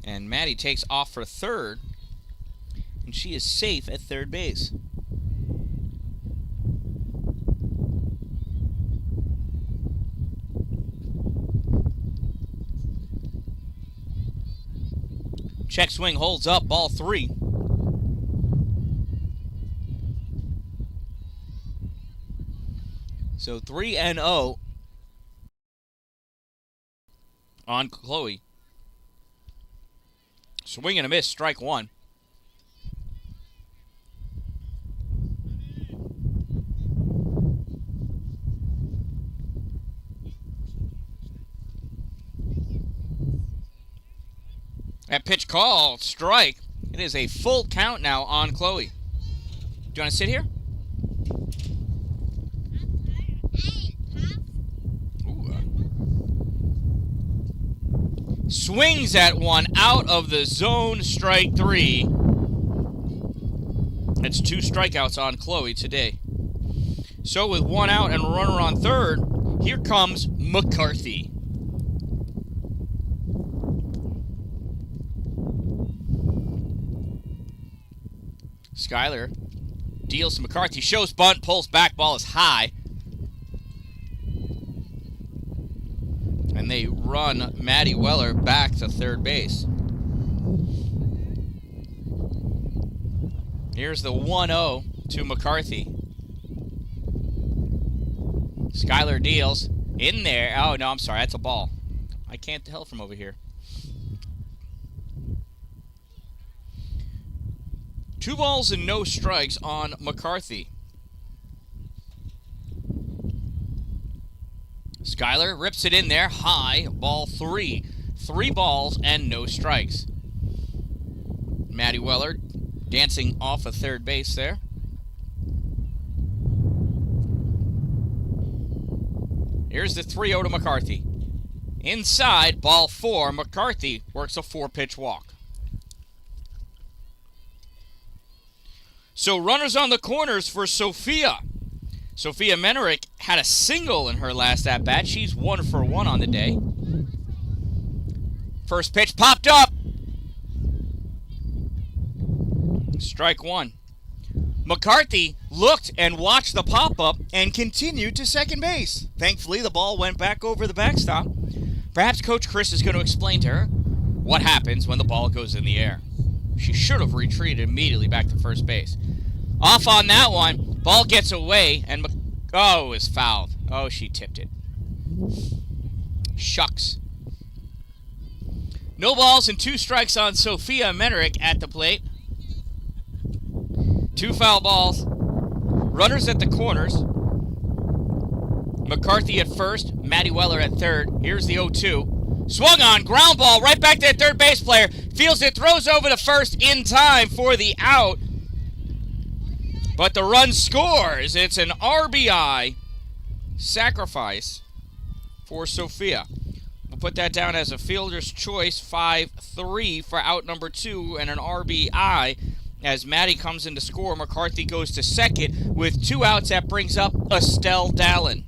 and Maddie takes off for third, and she is safe at third base. Check swing holds up, ball 3. So 3-0 on Chloe. Swing and a miss, strike 1. That pitch called, strike. It is a full count now on Chloe. Do you want to sit here? Swings at one, out of the zone, strike 3. That's 2 strikeouts on Chloe today. So with 1 out and a runner on third, here comes McCarthy. Schuyler deals to McCarthy. Shows bunt, pulls back, ball is high. And they run Maddie Weller back to third base. Here's the 1-0 to McCarthy. Schuyler deals. In there. Oh, no, I'm sorry. That's a ball. I can't tell from over here. 2 balls and no strikes on McCarthy. Schuyler rips it in there. High. Ball 3. 3 balls and no strikes. Maddie Weller dancing off of third base there. Here's the 3-0 to McCarthy. Inside, ball 4. McCarthy works a 4-pitch walk. So runners on the corners for Sophia. Sophia Menerick had a single in her last at-bat. She's 1 for 1 on the day. First pitch popped up. Strike 1. McCarthy looked and watched the pop-up and continued to second base. Thankfully, the ball went back over the backstop. Perhaps Coach Chris is going to explain to her what happens when the ball goes in the air. She should have retreated immediately back to first base. Off on that one. Ball gets away, and oh, is fouled. Oh, she tipped it. Shucks. No balls and 2 strikes on Sophia Menerick at the plate. 2 foul balls. Runners at the corners. McCarthy at first. Maddie Weller at third. Here's the 0-2. Swung on. Ground ball right back to the third base player. Fields it. Throws over to first in time for the out. But the run scores. It's an RBI sacrifice for Sophia. We'll put that down as a fielder's choice. 5-3 for out number 2 and an RBI. As Maddie comes in to score, McCarthy goes to second with 2 outs. That brings up Dan-Dalin.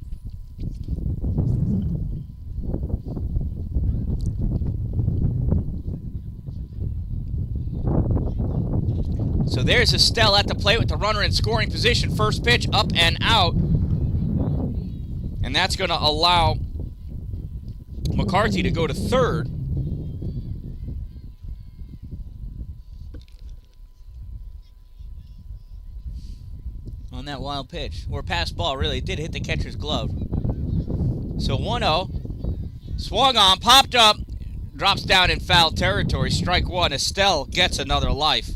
So there's Estelle at the plate with the runner in scoring position. First pitch up and out. And that's going to allow McCarthy to go to third. On that wild pitch. Or pass ball, really. It did hit the catcher's glove. So 1-0. Swung on, popped up, drops down in foul territory. Strike 1. Estelle gets another life.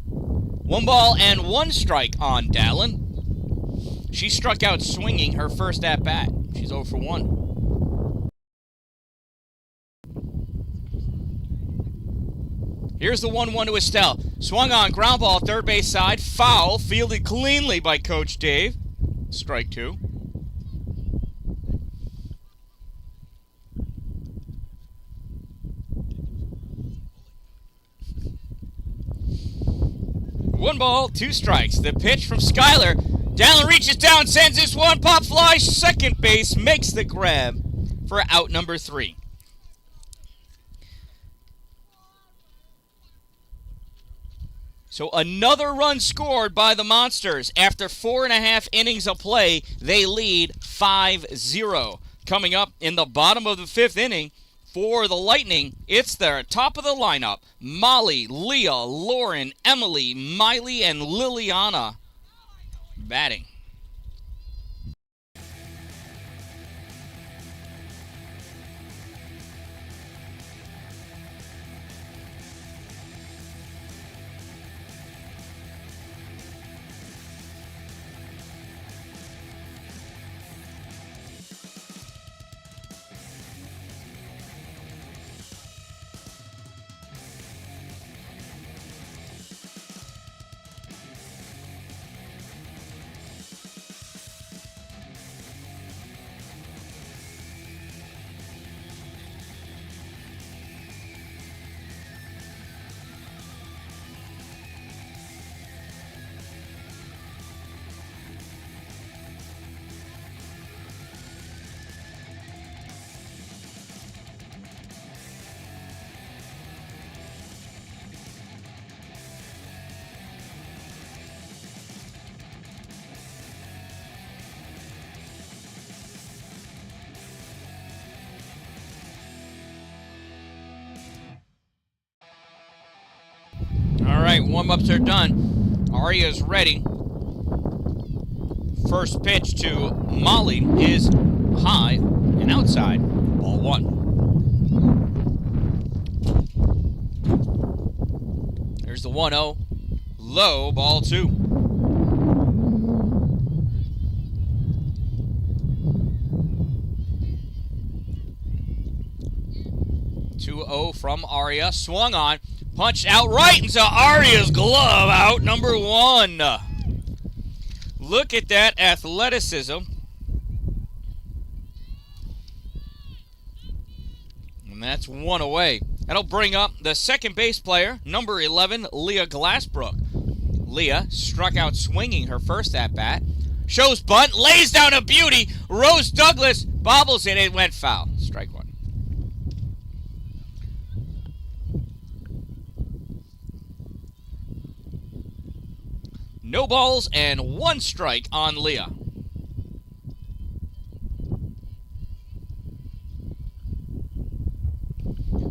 1 ball and 1 strike on Dalin. She struck out swinging her first at-bat. She's 0 for 1. Here's the 1-1 to Estelle. Swung on, ground ball, third base side. Foul, fielded cleanly by Coach Dave. Strike 2. One ball, 2 strikes. The pitch from Schuyler. Dalin reaches down, sends this one. Pop fly, second base, makes the grab for out number 3. So another run scored by the Monsters. After 4.5 innings of play, they lead 5-0. Coming up in the bottom of the 5th inning for the Lightning, it's their top of the lineup. Molly, Leah, Lauren, Emily, Miley, and Liliana batting. right, warm-ups are done. Aria's ready. First pitch to Molly is high and outside. Ball 1. There's the 1-0. Low, ball 2. From Aria, swung on, punched out right into Aria's glove, out number 1. Look at that athleticism. And that's 1 away. That'll bring up the second base player, number 11, Leah Glassbrook. Leah struck out swinging her first at-bat. Shows bunt, lays down a beauty. Rose Douglas bobbles it, it went foul. Strike 1. No balls and 1 strike on Leah.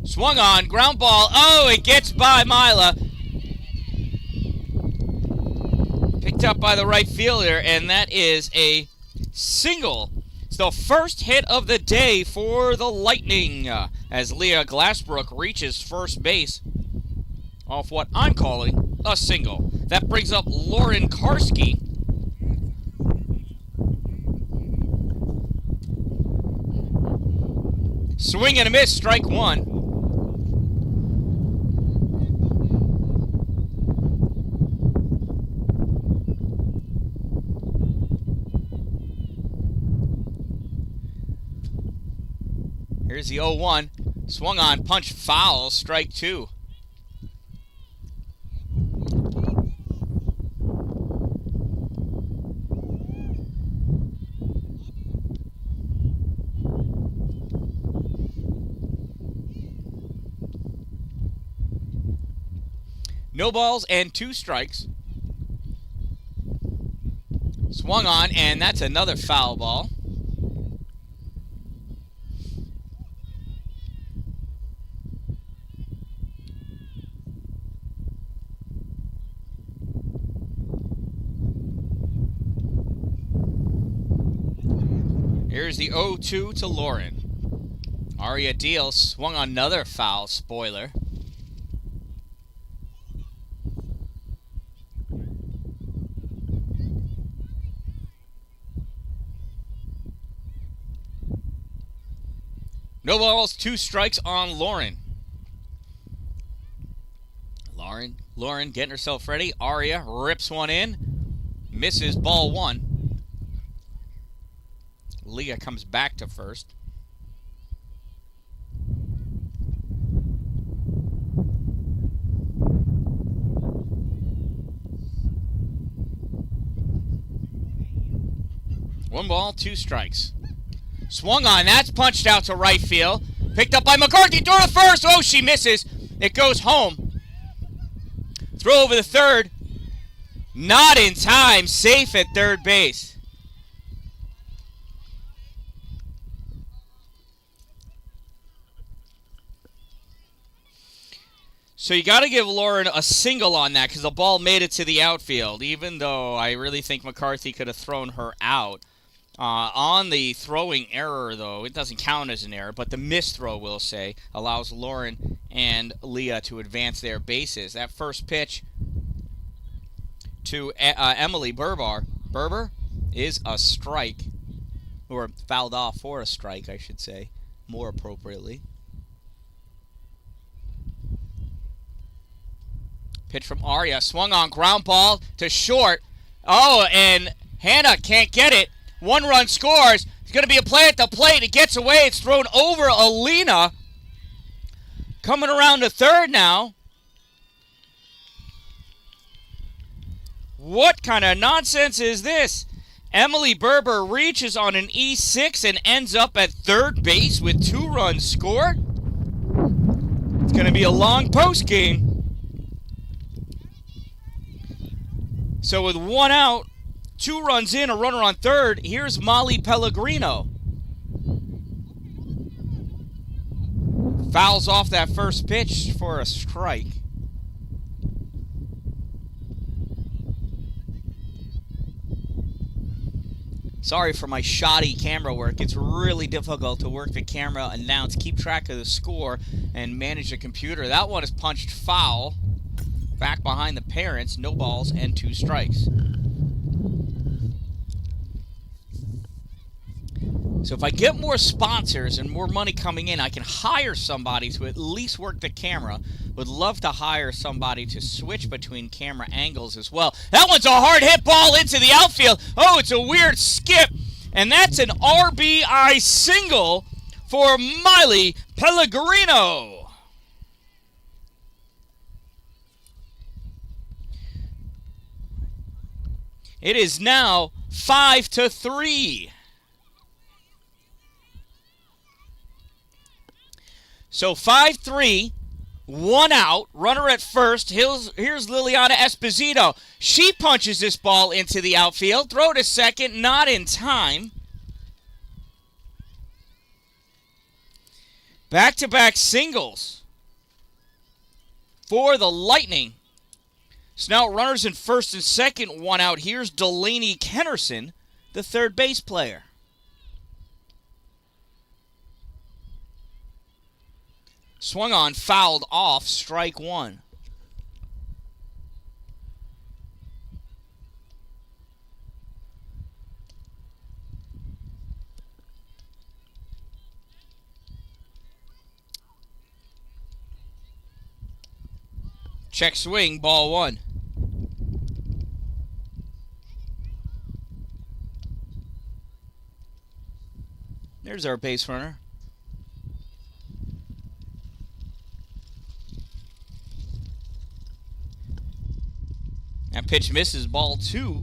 Swung on, ground ball. Oh, it gets by Mila. Picked up by the right fielder, and that is a single. It's the first hit of the day for the Lightning as Leah Glassbrook reaches first base off what I'm calling a single. That brings up Lauren Karski. Swing and a miss, strike 1. Here's the 0-1. Swung on, punch foul, strike 2. No balls and 2 strikes. Swung on, and that's another foul ball. Here's the 0-2 to Lauren. Aria deals, swung on another foul, spoiler. No balls, 2 strikes on Lauren. Lauren getting herself ready. Aria rips one in. Misses, ball 1. Leah comes back to first. One ball, 2 strikes. Swung on, that's punched out to right field. Picked up by McCarthy, throw to first. Oh, she misses. It goes home. Throw over the third. Not in time, safe at third base. So you got to give Lauren a single on that because the ball made it to the outfield, even though I really think McCarthy could have thrown her out. On the throwing error, though, it doesn't count as an error, but the missed throw, we'll say, allows Lauren and Leah to advance their bases. That first pitch to Emily Berber is a strike, or fouled off for a strike, I should say, more appropriately. Pitch from Aria, swung on, ground ball to short. Oh, and Hannah can't get it. 1 run scores. It's going to be a play at the plate. It gets away. It's thrown over Alina. Coming around to third now. What kind of nonsense is this? Emily Berber reaches on an E6 and ends up at third base with 2 runs scored. It's going to be a long post game. So with 1 out, 2 runs in, a runner on third. Here's Molly Pellegrino. Fouls off that first pitch for a strike. Sorry for my shoddy camera work. It's really difficult to work the camera, announce, keep track of the score, and manage the computer. That one is punched foul. Back behind the parents, no balls and 2 strikes. So if I get more sponsors and more money coming in, I can hire somebody to at least work the camera. Would love to hire somebody to switch between camera angles as well. That one's a hard hit ball into the outfield. Oh, it's a weird skip. And that's an RBI single for Miley Pellegrino. It is now 5-3. So 5-3, 1 out, runner at first. Here's Liliana Esposito. She punches this ball into the outfield. Throw to second, not in time. Back-to-back singles for the Lightning. So now runners in first and second, 1 out. Here's Delaney Kennerson, the third base player. Swung on, fouled off, strike 1. Check swing, ball 1. There's our base runner. That pitch misses, ball 2.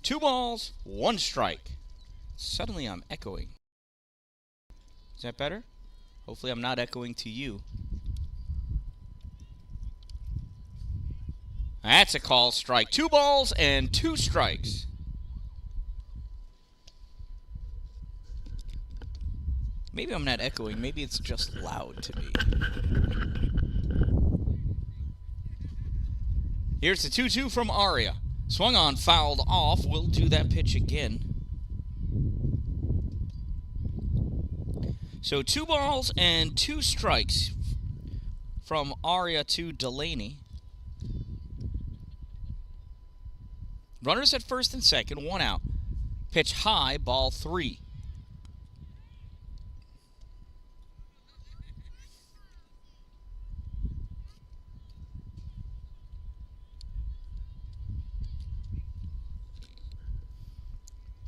2 balls, 1 strike. Suddenly I'm echoing. Is that better? Hopefully I'm not echoing to you. That's a call strike. 2 balls and 2 strikes. Maybe I'm not echoing. Maybe it's just loud to me. Here's the 2-2 from Aria. Swung on, fouled off. We'll do that pitch again. So 2 balls and 2 strikes from Aria to Delaney. Runners at first and second, 1 out. Pitch high, ball 3.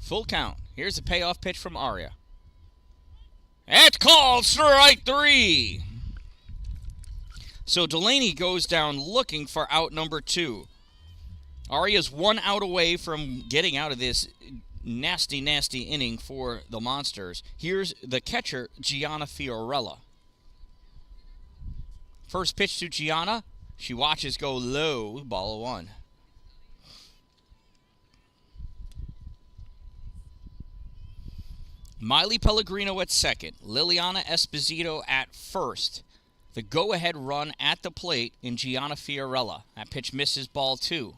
Full count. Here's the payoff pitch from Aria. It's called strike 3. So Delaney goes down looking for out number 2. Aria's 1 out away from getting out of this nasty, nasty inning for the Monsters. Here's the catcher, Gianna Fiorella. First pitch to Gianna. She watches go low, ball 1. Miley Pellegrino at second. Liliana Esposito at first. The go-ahead run at the plate in Gianna Fiorella. That pitch misses, ball 2.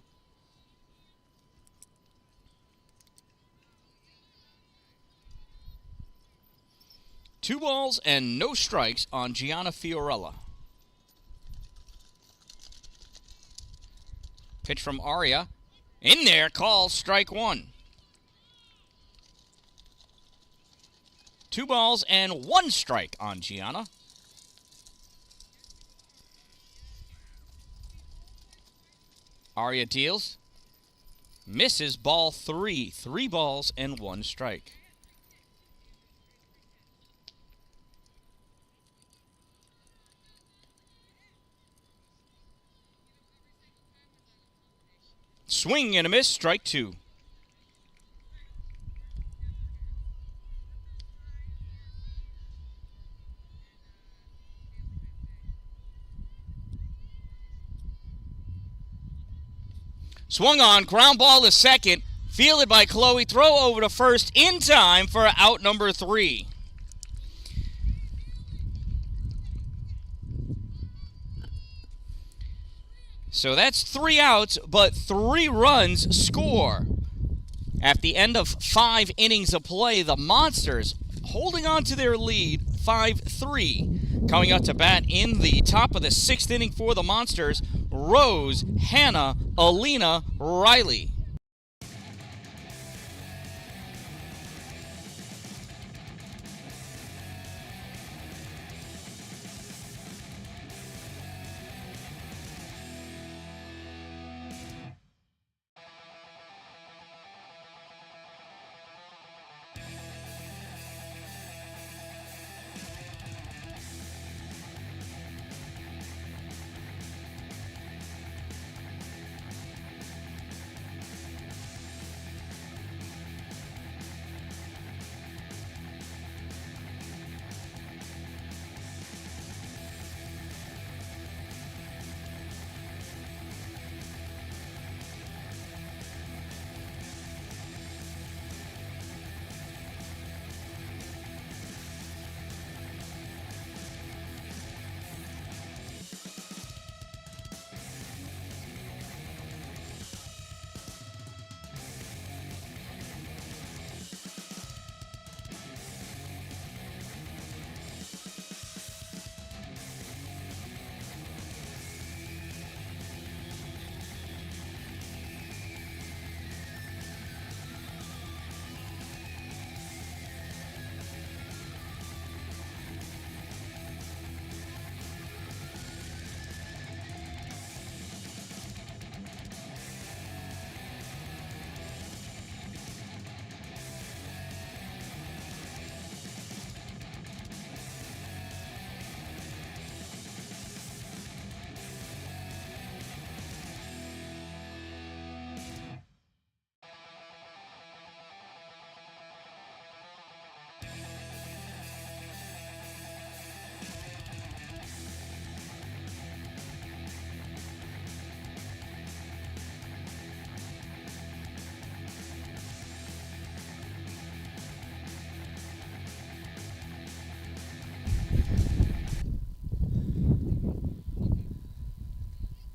Two balls and no strikes on Gianna Fiorella. Pitch from Aria. In there, call strike 1. 2 balls and 1 strike on Gianna. Aria deals. Misses, ball 3. 3 balls and 1 strike. Swing and a miss, strike 2. Swung on, ground ball to second, fielded by Chloe, throw over to first in time for out number 3. So that's 3 outs, but 3 runs score. At the end of 5 innings of play, the Monsters holding on to their lead 5-3. Coming up to bat in the top of the 6th inning for the Monsters, Rose, Hannah, Alina, Riley.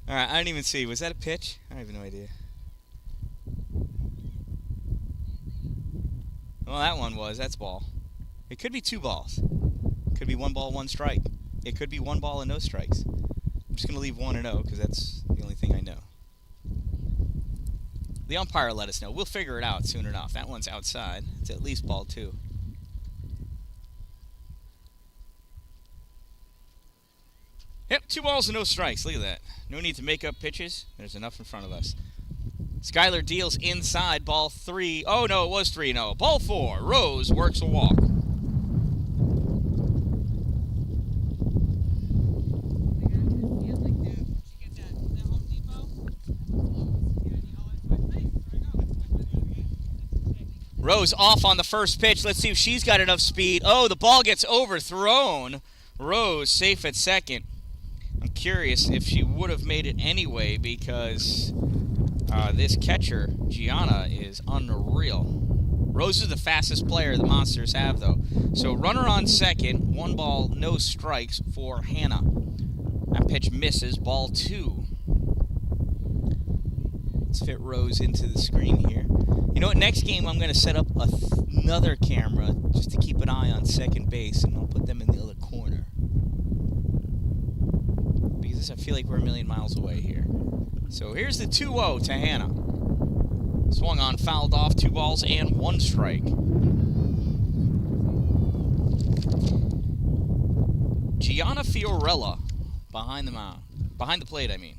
All right, I didn't even see. Was that a pitch? I have no idea. Well, that one was. That's ball. It could be 2 balls. It could be 1 ball, 1 strike. It could be 1 ball and no strikes. I'm just going to leave 1-0 because that's the only thing I know. The umpire let us know. We'll figure it out soon enough. That one's outside. It's at least ball 2. Yep, 2 balls and no strikes. Look at that. No need to make up pitches. There's enough in front of us. Skyler deals inside. Ball 3. Oh, no, it was 3-0. Ball 4. Rose works a walk. Rose off on the first pitch. Let's see if she's got enough speed. Oh, the ball gets overthrown. Rose safe at second. I'm curious if she would have made it anyway because this catcher, Gianna, is unreal. Rose is the fastest player the Monsters have, though. So runner on second, 1 ball, no strikes for Hannah. That pitch misses, ball 2. Let's fit Rose into the screen here. You know what, next game I'm going to set up another camera just to keep an eye on second base, and I'll put them in the other corner. Because I feel like we're a million miles away here. So here's the 2-0 to Hannah. Swung on, fouled off, 2 balls and 1 strike. Gianna Fiorella behind the mound. Behind the plate, I mean.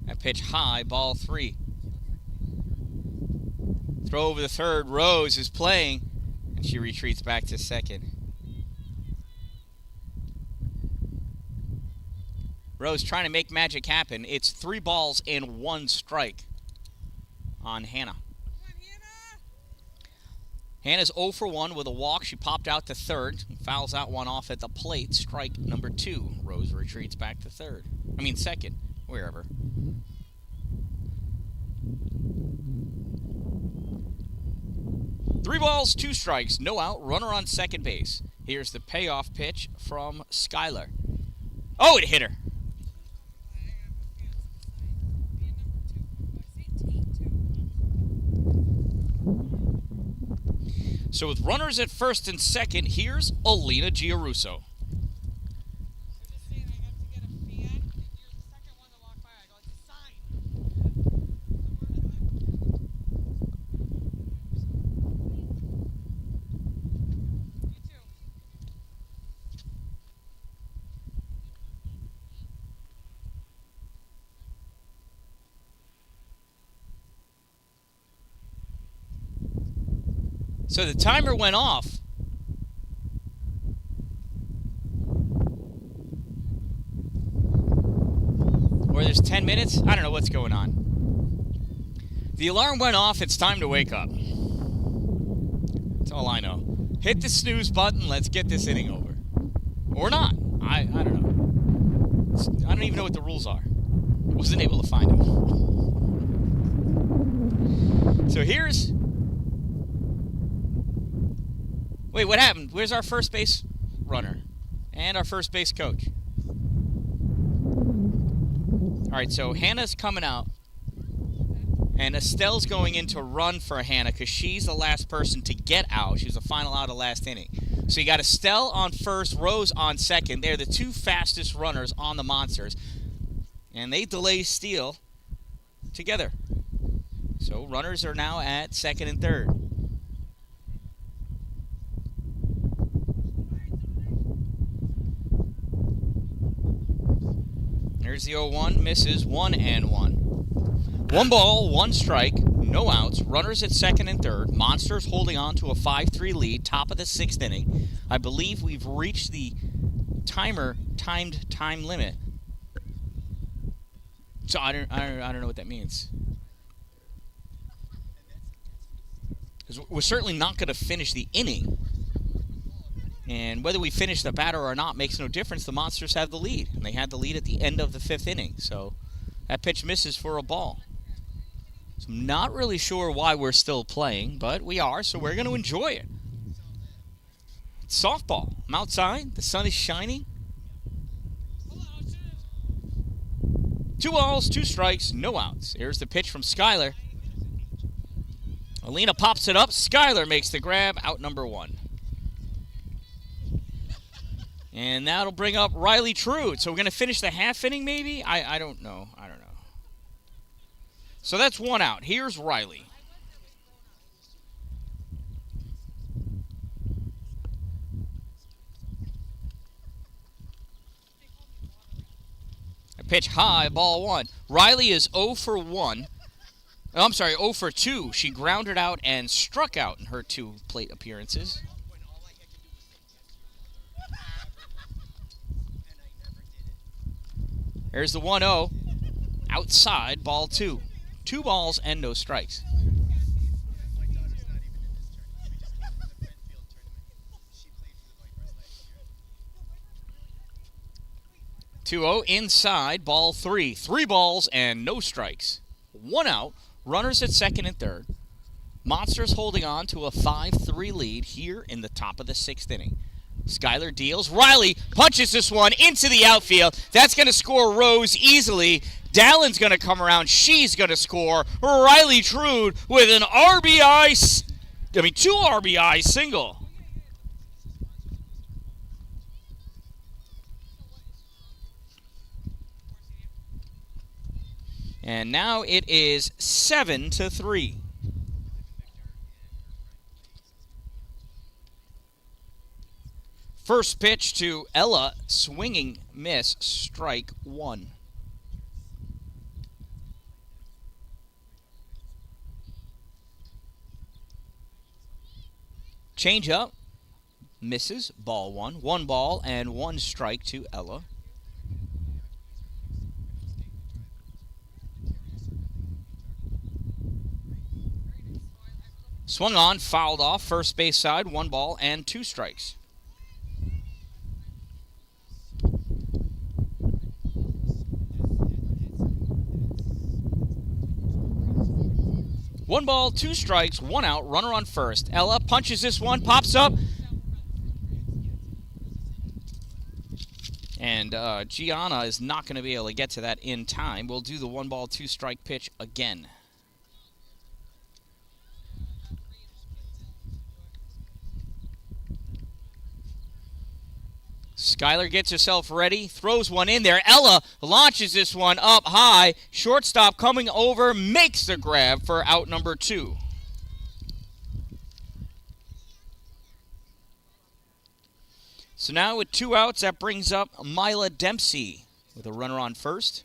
That pitch high, ball 3. Throw over the third. Rose is playing, and she retreats back to second. Rose trying to make magic happen. It's 3 balls and 1 strike on Hannah. Hannah's 0 for 1 with a walk. She popped out to third and fouls out one off at the plate. Strike number 2. Rose retreats back to second, wherever. 3 balls, 2 strikes, no out, runner on second base. Here's the payoff pitch from Skyler. Oh, it hit her. So with runners at first and second, here's Alina Giarusso. So the timer went off. Or there's 10 minutes? I don't know what's going on. The alarm went off. It's time to wake up. That's all I know. Hit the snooze button. Let's get this inning over. Or not. I don't know. I don't even know what the rules are. I wasn't able to find them. So here's... Wait, what happened? Where's our first base runner? And our first base coach? Alright, so Hannah's coming out. And Estelle's going in to run for Hannah because she's the last person to get out. She was the final out of last inning. So you got Estelle on first, Rose on second. They're the 2 fastest runners on the Monsters. And they delay steal together. So runners are now at second and third. There's the 0-1, misses, 1-1. 1 ball, 1 strike, no outs, runners at second and third. Monsters holding on to a 5-3 lead, top of the 6th inning. I believe we've reached the timed time limit. So I don't know what that means. Because we're certainly not going to finish the inning. And whether we finish the batter or not makes no difference. The Monsters have the lead. And they had the lead at the end of the 5th inning. So that pitch misses for a ball. So I'm not really sure why we're still playing, but we are, so we're going to enjoy it. It's softball. I'm outside. The sun is shining. 2 balls, 2 strikes, no outs. Here's the pitch from Skyler. Alina pops it up. Skyler makes the grab. Out number 1. And that'll bring up Riley Trude. So we're going to finish the half inning maybe? I don't know. I don't know. So that's 1 out. Here's Riley. A pitch high, ball 1. Riley is 0 for 1. Oh, I'm sorry, 0 for 2. She grounded out and struck out in her 2 plate appearances. There's the 1-0. Outside, ball 2. 2 balls and no strikes. (2-0) inside, ball 3. 3 balls and no strikes. 1 out. Runners at second and third. Monsters holding on to a 5-3 lead here in the top of the 6th inning. Skyler deals. Riley punches this one into the outfield. That's going to score Rose easily. Dan-Dalin's going to come around. She's going to score. Riley Trude with an 2 RBI single. And now it is 7-3. First pitch to Ella, swinging miss, strike 1. Change up, misses, ball 1. 1 ball and 1 strike to Ella. Swung on, fouled off, first base side, 1 ball and 2 strikes. 1 ball, 2 strikes, 1 out, runner on first. Ella punches this one, pops up. And Gianna is not going to be able to get to that in time. We'll do the 1 ball, 2 strike pitch again. Skyler gets herself ready, throws one in there. Ella launches this one up high. Shortstop coming over, makes the grab for out number 2. So now with 2 outs, that brings up Mila Dempsey with a runner on first.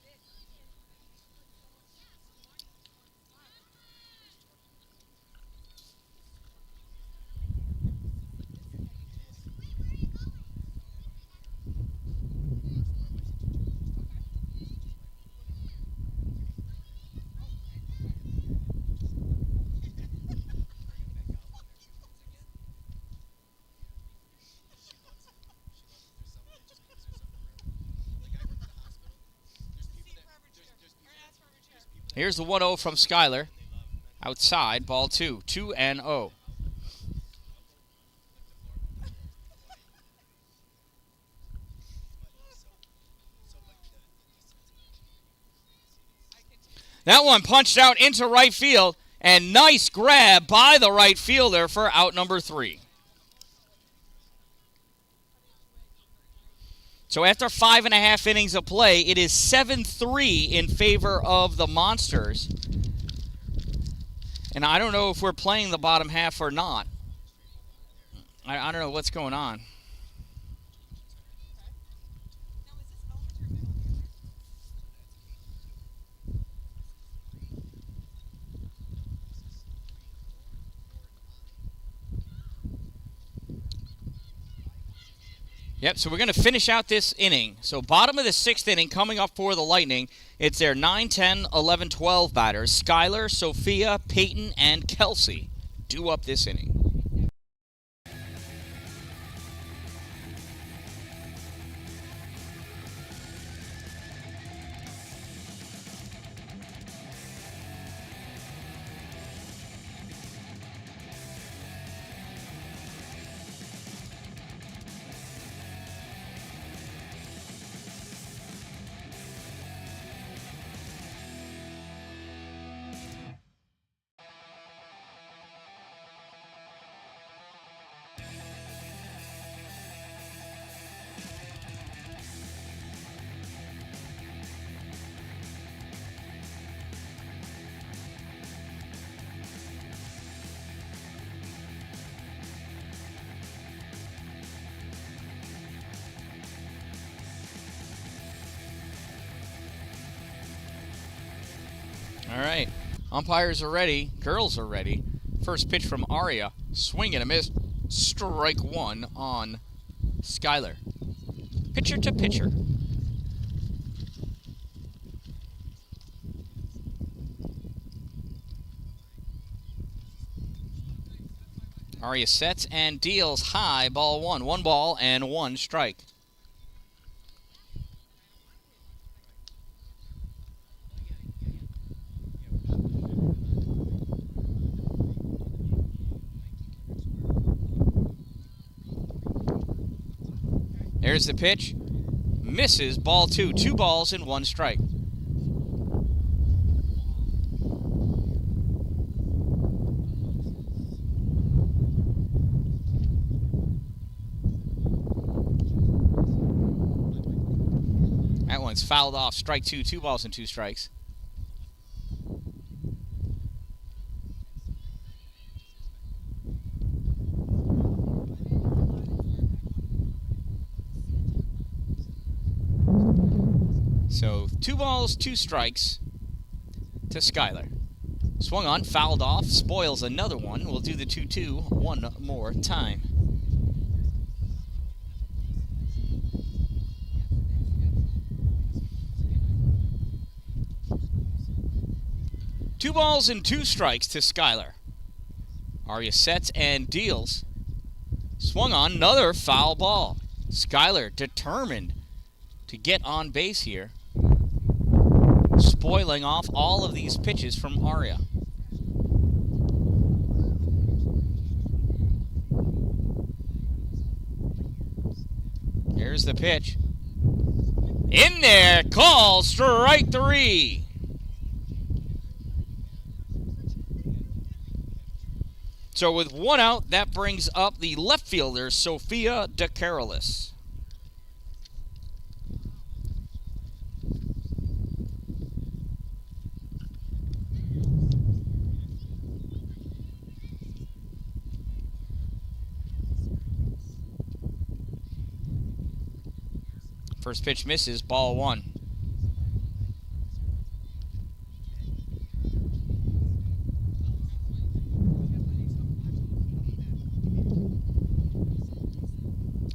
Here's the 1-0 from Skyler. Outside, ball 2. 2-0. That one punched out into right field, and nice grab by the right fielder for out number 3. So after 5.5 innings of play, it is 7-3 in favor of the Monsters. And I don't know if we're playing the bottom half or not. I don't know what's going on. Yep, so we're going to finish out this inning. So bottom of the 6th inning coming up for the Lightning. It's their 9, 10, 11, 12 batters. Skyler, Sophia, Peyton, and Kelsey due up this inning. All right, umpires are ready, girls are ready. First pitch from Aria, swing and a miss, strike 1 on Skyler. Pitcher to pitcher. Aria sets and deals high, ball 1. 1 ball and 1 strike. There's the pitch. Misses, ball 2. 2 balls and 1 strike. That one's fouled off. Strike 2. 2 balls and 2 strikes. So 2 balls, 2 strikes to Skyler. Swung on, fouled off, spoils another one. We'll do the 2-2 one more time. Two balls and 2 strikes to Skyler. Aria sets and deals. Swung on, another foul ball. Skyler determined to get on base here, spoiling off all of these pitches from Aria. Here's the pitch. In there, call, strike 3. So with 1 out, that brings up the left fielder, Sophia DeCarolis. First pitch misses, ball 1.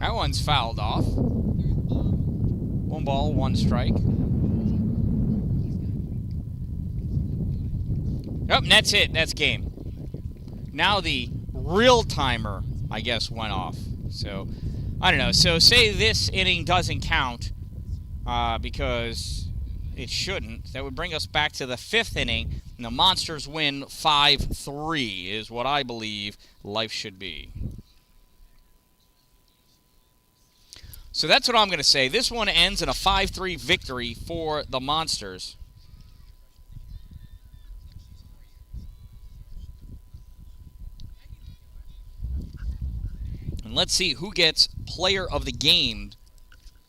That one's fouled off. 1 ball, 1 strike. Oh, and that's it. That's game. Now the real timer, I guess, went off. So, I don't know. So, say this inning doesn't count because it shouldn't. That would bring us back to the 5th inning, and the Monsters win 5-3 is what I believe life should be. So that's what I'm going to say. This one ends in a 5-3 victory for the Monsters. And let's see who gets player of the game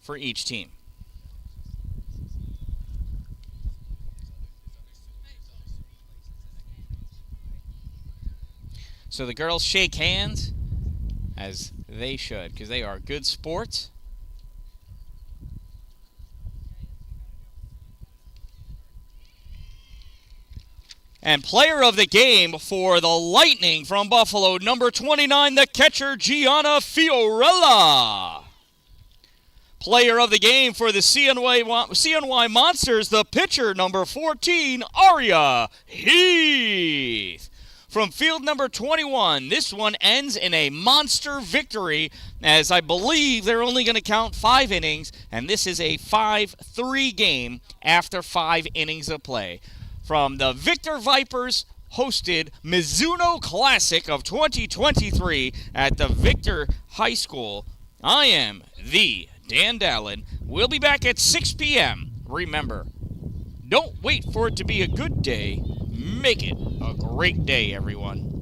for each team. So the girls shake hands, as they should, because they are good sports. And player of the game for the Lightning from Buffalo, number 29, the catcher, Gianna Fiorella. Player of the game for the CNY Monsters, the pitcher, number 14, Aria Heath. From field number 21, this one ends in a monster victory, as I believe they're only going to count 5 innings, and this is a 5-3 game after 5 innings of play. From the Victor Vipers hosted Mizuno Classic of 2023 at the Victor High School, I am the Dan-Dalin. We'll be back at 6 p.m. Remember, don't wait for it to be a good day. Make it a great day, everyone.